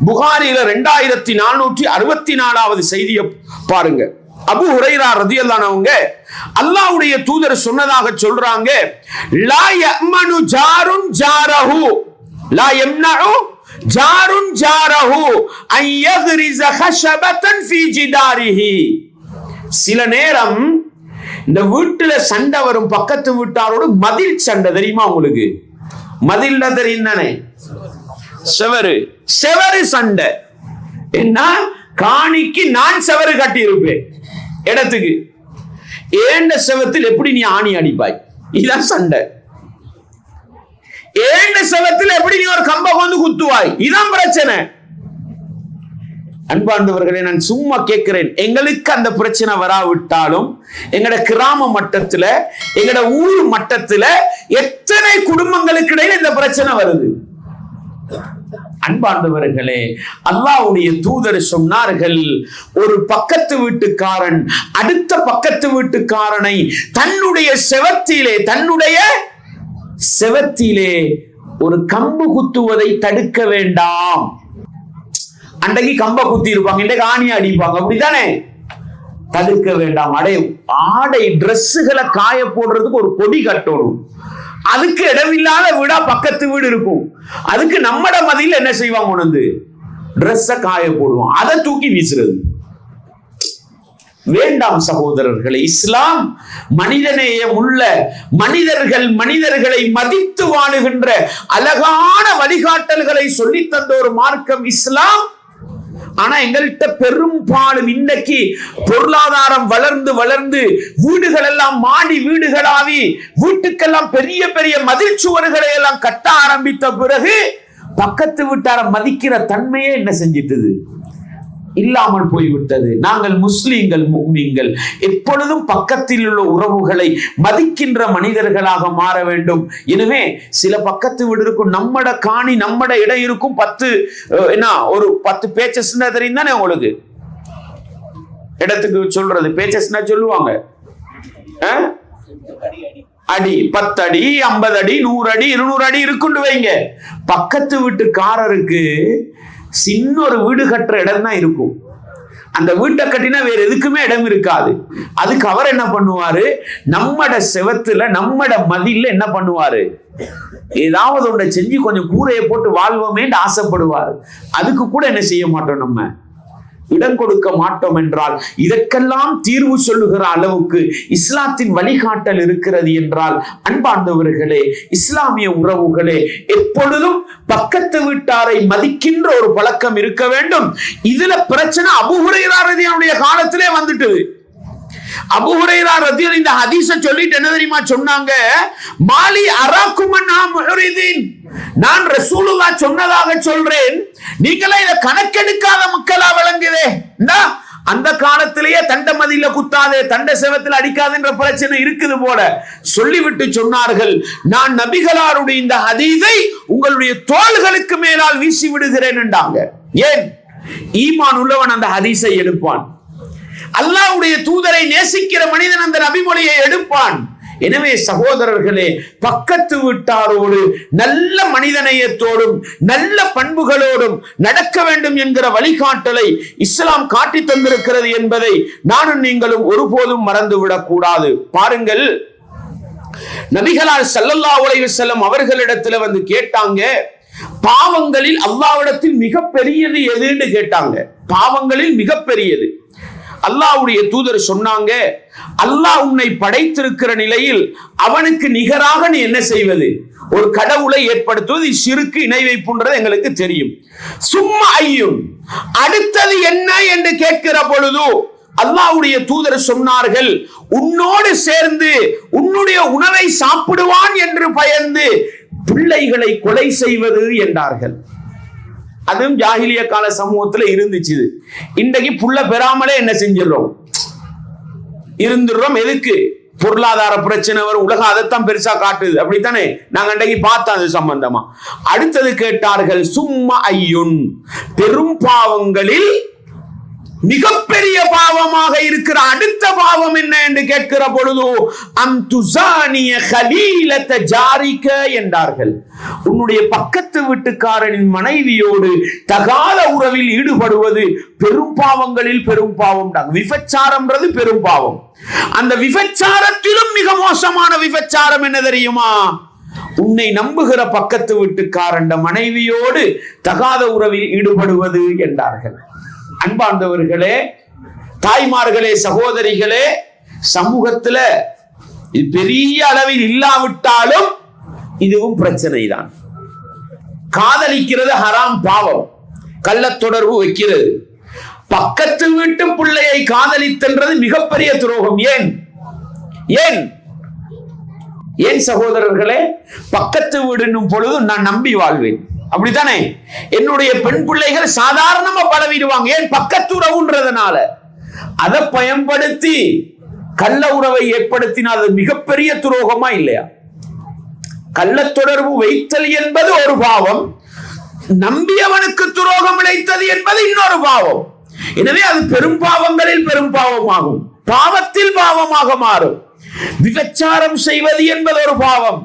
புகாரில 2464வது செய்தியை பாருங்க. அபூ ஹுரைரா ரலியல்லாஹு அன்ஹு அல்லாஹ்வுடைய தூதர் சொன்னதாக சொல்றாங்க, லா யமனு ஜாருன் ஜாரஹு, லா யம்னஉ ஜாருன் ஜாரஹு அன் யக்ரிஸ ஹஷபத்தன் ஃபீ ஜிதாரிஹி. சில நேரம் இந்த வீட்டுல சண்டை வரும், பக்கத்து வீட்டாரோடு மதில் சண்டை. தெரியுமா உங்களுக்கு? மதில் தெரியும் தானே? செவரு செவரு சண்டை. என்ன காணிக்கு நான் செவரு கட்டி இருப்பேன் இடத்துக்கு, ஏண்ட செவத்தில் எப்படி நீ ஆணி அடிப்பாய்? இதுதான் சண்டை. ஏண்ட செவத்தில் எப்படி நீ ஒரு கம்பை வந்து குத்துவாய்? இதுதான் பிரச்சனை. அன்பார்ந்தவர்களே, நான் சும்மா கேட்கிறேன், எங்களுக்கு அந்த பிரச்சனை வராவிட்டாலும் எங்கட கிராம மட்டத்துல, எங்கட ஊர் மட்டத்துல எத்தனை குடும்பங்களுக்கு இடையில இந்த பிரச்சனை வருது? அன்பார்ந்தவர்களே, அல்லாஹ்வுடைய தூதர் சொன்னார்கள், ஒரு பக்கத்து வீட்டுக்காரன் அடுத்த பக்கத்து வீட்டுக்காரனை தன்னுடைய செவத்திலே ஒரு கம்பு குத்துவதை தடுக்க வேண்டாம். அன்றைக்கு கம்ப குத்தி இருப்பாங்க, இன்றைக்கு ஆணி அடிப்பாங்க, அப்படித்தானே? தடுக்க வேண்டாம். ஆடை டிரெஸ்ஸுகளை காய போடுறதுக்கு ஒரு கொடி கட்டணும். அதுக்கு இடமில்லாத வீடா பக்கத்து வீடு இருக்கும். அதுக்கு நம்மட மதியில் என்ன செய்வாங்க? உணர்ந்து டிரெஸ்ஸ காய போடுவோம், அதை தூக்கி வீசுறது வேண்டாம் சகோதரர்களே. இஸ்லாம் மனிதநேயம் உள்ள மனிதர்களை மதித்து வாழுகின்ற அழகான வழிகாட்டல்களை சொல்லி தந்த ஒரு மார்க்கம் இஸ்லாம். ஆனா எங்கள்கிட்ட பெரும்பாலும் இன்னைக்கு பொருளாதாரம் வளர்ந்து வீடுகள் எல்லாம் மாடி வீடுகளாவி, வீட்டுக்கெல்லாம் பெரிய பெரிய மதில் சுவர்களை எல்லாம் கட்ட ஆரம்பித்த பிறகு பக்கத்து வீட்டார மதிக்கிற தன்மையே என்ன செஞ்சிட்டது? இல்லாமல் போய்விட்டது. நாங்கள் முஸ்லிம்கள், முஃமின்கள் எப்பொழுதும் பக்கத்தில் உள்ள உறவுகளை மதிக்கின்ற மனிதர்களாக மாற வேண்டும். எனவே சில பக்கத்து வீடு இருக்கும், நம்மட காணி நம்மட இடம் இருக்கும், 10 பேச்சஸ்னா தெரியும் தானே உங்களுக்கு? இடத்துக்கு சொல்றது பேச்சஸ்னா சொல்லுவாங்க, அடி 10 அடி 50 அடி 100 அடி 200 அடி இருக்குன்னு வைங்க. பக்கத்து வீட்டுக்காரருக்கு சின்ன ஒரு வீடு கட்டுற இடம் தான் இருக்கும். அந்த வீட்டை கட்டினா வேற எதுக்குமே இடம் இருக்காது. அதுக்கு அவர் என்ன பண்ணுவாரு? நம்மட செவத்துல நம்மட மதியில என்ன பண்ணுவாரு? ஏதாவது ஒன்றை செஞ்சு கொஞ்சம் கூரையை போட்டு வாழ்வோமே ஆசைப்படுவார். அதுக்கு கூட என்ன செய்ய மாட்டோம், நம்ம இடம் கொடுக்க மாட்டோம். என்றால் இதற்கெல்லாம் தீர்வு சொல்லுகிற அளவுக்கு இஸ்லாத்தின் வழிகாட்டல் இருக்கிறது என்றால், அன்பார்ந்தவர்களே, இஸ்லாமிய உறவுகளே, எப்பொழுதும் பக்கத்து வீட்டாரை மதிக்கின்ற ஒரு பழக்கம் இருக்க வேண்டும். இதுல பிரச்சனை அபூ ஹுரைரா ரலியல்லாஹு காலத்திலே வந்துட்டது. அபூ ஹுரைரா ரலியல்லாஹு இந்த ஹதீஸை சொல்லிட்டு என்ன தெரியுமா சொன்னாங்க? மாலி அராக்கும் அன்ஹா முஹ்ரிதீன், நான் ரசூலுல்லாஹ் சொன்னதாக சொல்றேன், நீங்களே இதை கணக்கெடுக்காத மக்களா விளங்குதே. அந்த காலத்திலேயே தண்ட மதியில குத்தாதே, தண்ட செவத்தில் அடிக்காதுன்ற பிரச்சனை இருக்குது போல சொல்லிவிட்டு சொன்னார்கள், நான் நபிகளாருடைய இந்த ஹதீஸை உங்களுடைய தோள்களுக்கு மேலால் வீசி விடுகிறேன் என்றாங்க. ஏன்? ஈமான் உள்ளவன் அந்த ஹதீஸை எடுப்பான். அல்லாஹ்வுடைய தூதரை நேசிக்கிற மனிதன் அந்த நபிமொழியை எடுப்பான். எனவே சகோதரர்களே, பக்கத்து வீட்டாரோடு நல்ல மனிதநேயத்தோடும் நல்ல பண்புகளோடும் நடக்க வேண்டும் என்கிற வழிகாட்டலை இஸ்லாம் காட்டி தந்திருக்கிறது என்பதை நானும் நீங்களும் ஒருபோதும் மறந்துவிடக் கூடாது. பாருங்கள், நபிகளார் ஸல்லல்லாஹு அலைஹி வஸல்லம் அவர்களிடத்துல வந்து கேட்டாங்க, பாவங்களில் அல்லாஹ்விடத்தில் மிக பெரியது எதுன்னு கேட்டாங்க. பாவங்களில் மிக பெரியது. அல்லாஹ்வுடைய தூதர் சொன்னாங்க, அல்லாஹ் உன்னை படைத்திருக்கிற நிலையில் அவனுக்கு நிகராக நீ என்ன செய்வது? ஒரு கடவுளை ஏற்படுத்துவது, ஷிர்க், இணை வைப்புன்றது எங்களுக்கு தெரியும். சும்மா ஐயும், அடுத்தது என்ன என்று கேட்கிற பொழுது அல்லாஹ்வுடைய தூதர் சொன்னார்கள், உன்னோடு சேர்ந்து உன்னுடைய உணவை சாப்பிடுவான் என்று பயந்து பிள்ளைகளை கொலை செய்வது என்றார்கள். அதுவும் ஜாஹிலிய கால சமூகத்துல இருந்துச்சு. இன்றைக்கு புள்ள பெறாமலே என்ன செஞ்சிடறோம்? இருந்துடுறோம். எதுக்கு? பொருளாதார பிரச்சனை வரும், உலகம் அதைத்தான் பெருசா காட்டுது, அப்படித்தானே நாங்க அன்றைக்கு பார்த்தோம் அது சம்பந்தமா. அடுத்தது கேட்டார்கள், சும்மா ஐயுன், பெரும் பாவங்களில் மிகப்பெரிய பாவமாக இருக்கிற அடுத்த பாவம் என்ன என்று கேட்கிற பொழுது அந்துசானிய கலீலத ஜாரிக என்றார்கள். உன்னுடைய பக்கத்து வீட்டுக்காரனின் மனைவியோடு தகாத உறவில் ஈடுபடுவது பெரும் பாவங்களில் பெரும் பாவம். விபச்சாரம்ன்றது பெரும் பாவம். அந்த விபச்சாரத்திலும் மிக மோசமான விபச்சாரம் என்ன தெரியுமா? உன்னை நம்புகிற பக்கத்து வீட்டுக்காரன் மனைவியோடு தகாத உறவில் ஈடுபடுவது என்றார்கள். அன்பார்ந்தவர்களே, தாய்மார்களே, சகோதரிகளே, சமூகத்துல பெரிய அளவில் இல்லாவிட்டாலும் இதுவும் பிரச்சனை தான். காதலிக்கிறது ஹராம், பாவம். கள்ள தொடர்பு வைக்கிறது, பக்கத்து வீட்டு பிள்ளையை காதலித்தன்றது மிகப்பெரிய துரோகம். ஏன் ஏன் ஏன் சகோதரர்களே? பக்கத்து வீடுன்னும் பொழுது நான் நம்பி வாழ்வேன், அப்படித்தானே? என்னுடைய பெண் பிள்ளைகள் சாதாரணமா பழவிடுவாங்க. ஏன்? பக்கத்து உறவுன்றதுனால. அதை பயன்படுத்தி கள்ள உறவை ஏற்படுத்தினால் அது மிகப்பெரிய துரோகமா இல்லையா? கள்ள தொடர்பு வைத்தல் என்பது ஒரு பாவம், நம்பியவனுக்கு துரோகம் இழைத்தது என்பது இன்னொரு பாவம். எனவே அது பெரும் பாவங்களில் பெரும் பாவமாகும், பாவத்தில் பாவமாக மாறும். விபச்சாரம் செய்வது என்பது ஒரு பாவம்.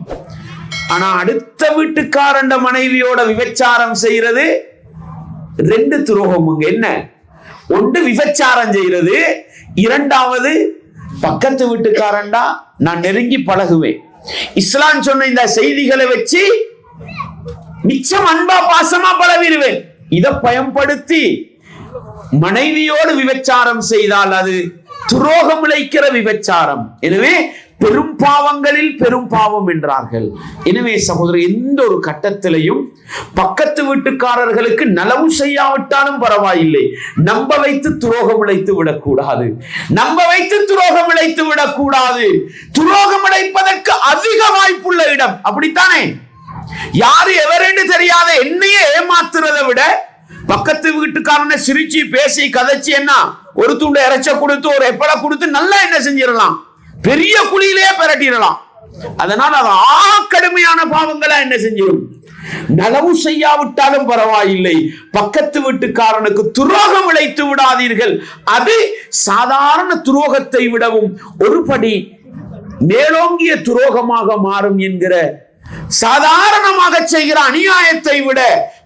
ஆனா அடுத்த வீட்டுக்காரண்ட மனைவியோட விபச்சாரம் செய்யறது ரெண்டு துரோகம். என்ன? ஒன்று விபச்சாரம் செய்யறது, இரண்டாவது பக்கத்து வீட்டுக்காரண்டா நான் நெருங்கி பழகுவேன். இஸ்லாம் சொன்ன இந்த செய்திகளை வச்சு மிச்சம் அன்பா பாசமா பழகிடுவேன். இதை பயன்படுத்தி மனைவியோடு விபச்சாரம் செய்தால் அது துரோகம் இழைக்கிற விபச்சாரம். எனவே பெரும் பாவங்களில் பெரும் பாவம் என்றார்கள். எனவே சகோதரர், எந்த ஒரு கட்டத்திலையும் பக்கத்து வீட்டுக்காரர்களுக்கு நலவு செய்யாவிட்டாலும் பரவாயில்லை, நம்ப வைத்து துரோகம் இழைத்து விடக்கூடாது. நம்ப வைத்து துரோகம் இழைத்து விடக்கூடாது. துரோகம் இழைப்பதற்கு அதிக வாய்ப்புள்ள இடம், அப்படித்தானே? யாரு எவரென்று தெரியாத என்னையே ஏமாத்துறதை விட பக்கத்து வீட்டுக்காரனை சிரிச்சு பேசி கதைச்சு என்ன ஒரு துண்டை இறைச்ச கொடுத்து ஒரு எப்பட கொடுத்து நல்லா என்ன செஞ்சிடலாம், பெரிய குழியிலே பெரட்டிடலாம். அதனால் அது கடுமையான பாவங்களா என்ன செஞ்சிடும். நலவு செய்யாவிட்டாலும் பரவாயில்லை, பக்கத்து வீட்டுக்காரனுக்கு துரோகம் இழைத்து விடாதீர்கள். அது சாதாரண துரோகத்தை விடவும் ஒருபடி மேலோங்கிய துரோகமாக மாறும் என்கிற, சாதாரணமாக செய்கிற அநியாயத்தை விட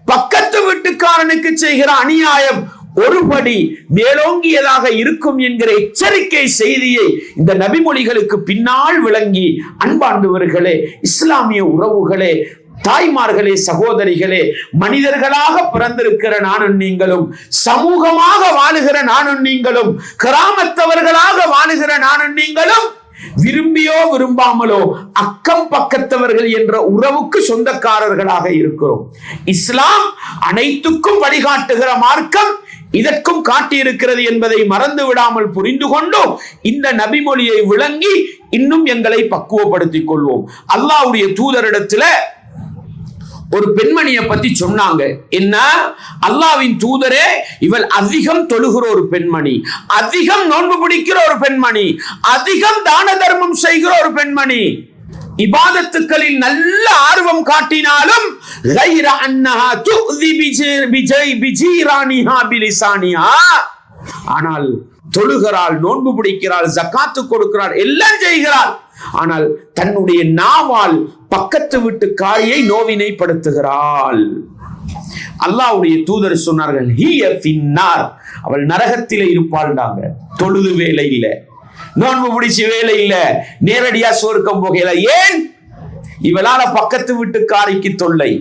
பக்கத்து வீட்டுக்காரனுக்கு செய்கிற அநியாயம் ஒருபடி மேலோங்கியதாக இருக்கும் என்கிற எச்சரிக்கை செய்தியை இந்த நபிமொழிகளுக்கு பின்னால் விளங்கி, அன்பார்ந்தவர்களே, இஸ்லாமிய உறவுகளே, தாய்மார்களே, சகோதரிகளே, மனிதர்களாக பிறந்திருக்கிற நானும் நீங்களும், சமூகமாக வாழுகிற நானும் நீங்களும், கிராமத்தவர்களாக வாழுகிற நானும் நீங்களும் விரும்பியோ விரும்பாமலோ அக்கம் பக்கத்தவர்கள் என்ற உறவுக்கு சொந்தக்காரர்களாக இருக்கிறோம். இஸ்லாம் அனைத்துக்கும் வழிகாட்டுகிற மார்க்கம், இதற்கும் காட்டியிருக்கிறது என்பதை மறந்து விடாமல் புரிந்து கொண்டோம். இந்த நபிமொழியை விளங்கி இன்னும் எங்களை பக்குவப்படுத்திக் கொள்வோம். அல்லாஹ்வுடைய தூதரிடத்துல ஒரு பெண்மணியை பத்தி சொன்னாங்க. என்ன? அல்லாஹ்வின் தூதரே, இவள் அதிகம் தொழுகிற ஒரு பெண்மணி, அதிகம் நோன்பு பிடிக்கிற ஒரு பெண்மணி, அதிகம் தான தர்மம் செய்கிற ஒரு பெண்மணி, இபாதத்துக்களில் நல்ல ஆர்வம் காட்டினாலும் غير انها تؤذي بجيرانها بلسانها, ஆனால் தொழுகிறாள், நோன்பு பிடிக்கிறாள், ஜகாத்து கொடுக்கிறாள், எல்லாம் செய்கிறாள். ஆனால் தன்னுடைய நாவால் பக்கத்து வீட்டுக்காரியை நோவினைப்படுத்துகிறாள். அல்லாஹ்வுடைய தூதர் சொன்னார்கள், ஹிய ஃபின்னார், அவள் நரகத்திலே இருப்பாள்டாங்க. தொழுது வேலை இல்ல, நோன்பு பிடிச்சு வேலை இல்ல, நேரடியா சொர்க்கம் போகல. ஏன்? இவளால பக்கத்து வீட்டுக்காரிக்கு தொல்லை.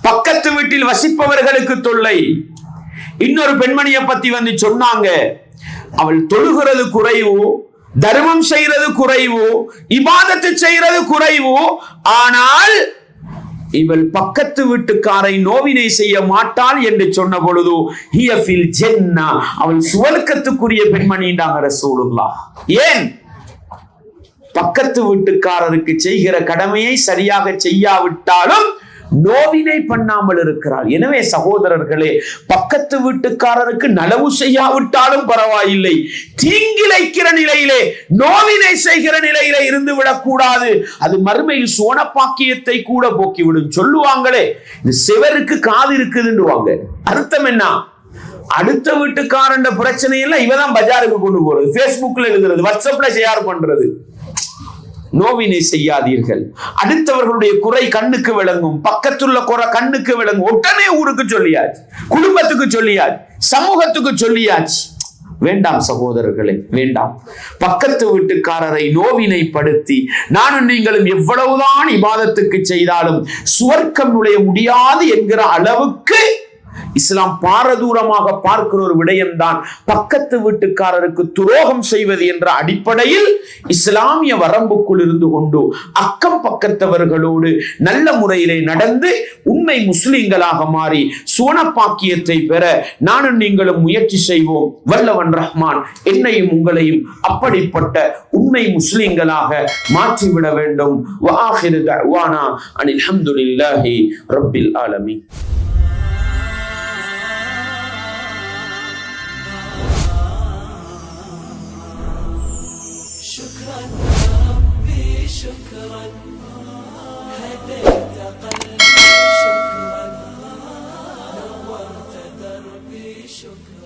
பக்கத்து வீட்டில் வசிப்பவர்களுக்கு தொல்லை. இன்னொரு பெண்மணியை பத்தி வந்து சொன்னாங்க, அவள் தொழுகிறது குறைவு, தர்மம் செய்யறது குறைவு, இபாதத்து செய்யறது குறைவு, ஆனால் இவள் பக்கத்து வீட்டுக்காரை நோவினை செய்ய மாட்டாள் என்று சொன்ன பொழுது அவள் சுவர்க்கத்துக்குரிய பெண்மணின்றாங்க ரசூலுல்லாஹ். ஏன்? பக்கத்து வீட்டுக்காரருக்கு செய்கிற கடமையை சரியாக செய்யாவிட்டாலும் நோவினை பண்ணாமல் இருக்கிறாள். எனவே சகோதரர்களே, பக்கத்து வீட்டுக்காரருக்கு நலவு செய்யாவிட்டாலும் பரவாயில்லை, தீங்கிழைக்கிற நிலையிலே, நோவினை செய்கிற நிலையிலே இருந்து விடக்கூடாது. அது மறுமையில் சோனப்பாக்கியத்தை கூட போக்கிவிடும். சொல்லுவாங்களே, இந்த செவருக்கு காது இருக்குதுன்னுவாங்க. அர்த்தம் என்ன? அடுத்த வீட்டுக்காரன் பிரச்சனை எல்லாம் இவதான் பஜாருக்கு கொண்டு போறது, பேஸ்புக்ல எழுதுறது, வாட்ஸ்அப்ல ஷேர் பண்றது. நோவினை செய்யாதீர்கள். அடுத்தவர்களுடைய குறை கண்ணுக்கு விளங்கும், பக்கத்துள்ள குறை கண்ணுக்கு விளங்கும். உடனே ஊருக்கு சொல்லியாச்சு, குடும்பத்துக்கு சொல்லியாச்சு, சமூகத்துக்கு சொல்லியாச்சு. வேண்டாம் சகோதரர்களே, வேண்டாம். பக்கத்து வீட்டுக்காரரை நோவினைப்படுத்தி நானும் நீங்களும் எவ்வளவுதான் இபாதத்துக்கு செய்தாலும் சுவர்க்கம் நுழைய முடியாது என்கிற அளவுக்கு இஸ்லாம் பாரதூரமாக பார்க்கிற ஒரு விடயம்தான் பக்கத்து வீட்டுக்காரருக்கு துரோகம் செய்வது என்ற அடிப்படையில் இஸ்லாமிய வரம்புக்குள் இருந்து கொண்டு அக்கம் பக்கத்தவர்களோடு நல்ல முறையிலே நடந்து உண்மை முஸ்லிம்களாக மாறி சுவனப்பாக்கியத்தை பெற நானும் நீங்களும் முயற்சி செய்வோம். வல்லவன் ரஹ்மான் என்னையும் உங்களையும் அப்படிப்பட்ட உண்மை முஸ்லிம்களாக மாற்றிவிட வேண்டும். வஆகிரு தஅவானா அனில் ஹம்துலில்லாஹி ரப்பில் ஆலமீன். شكرا ربي شكرا هديت قلبي شكرا نورت دربي شكرا.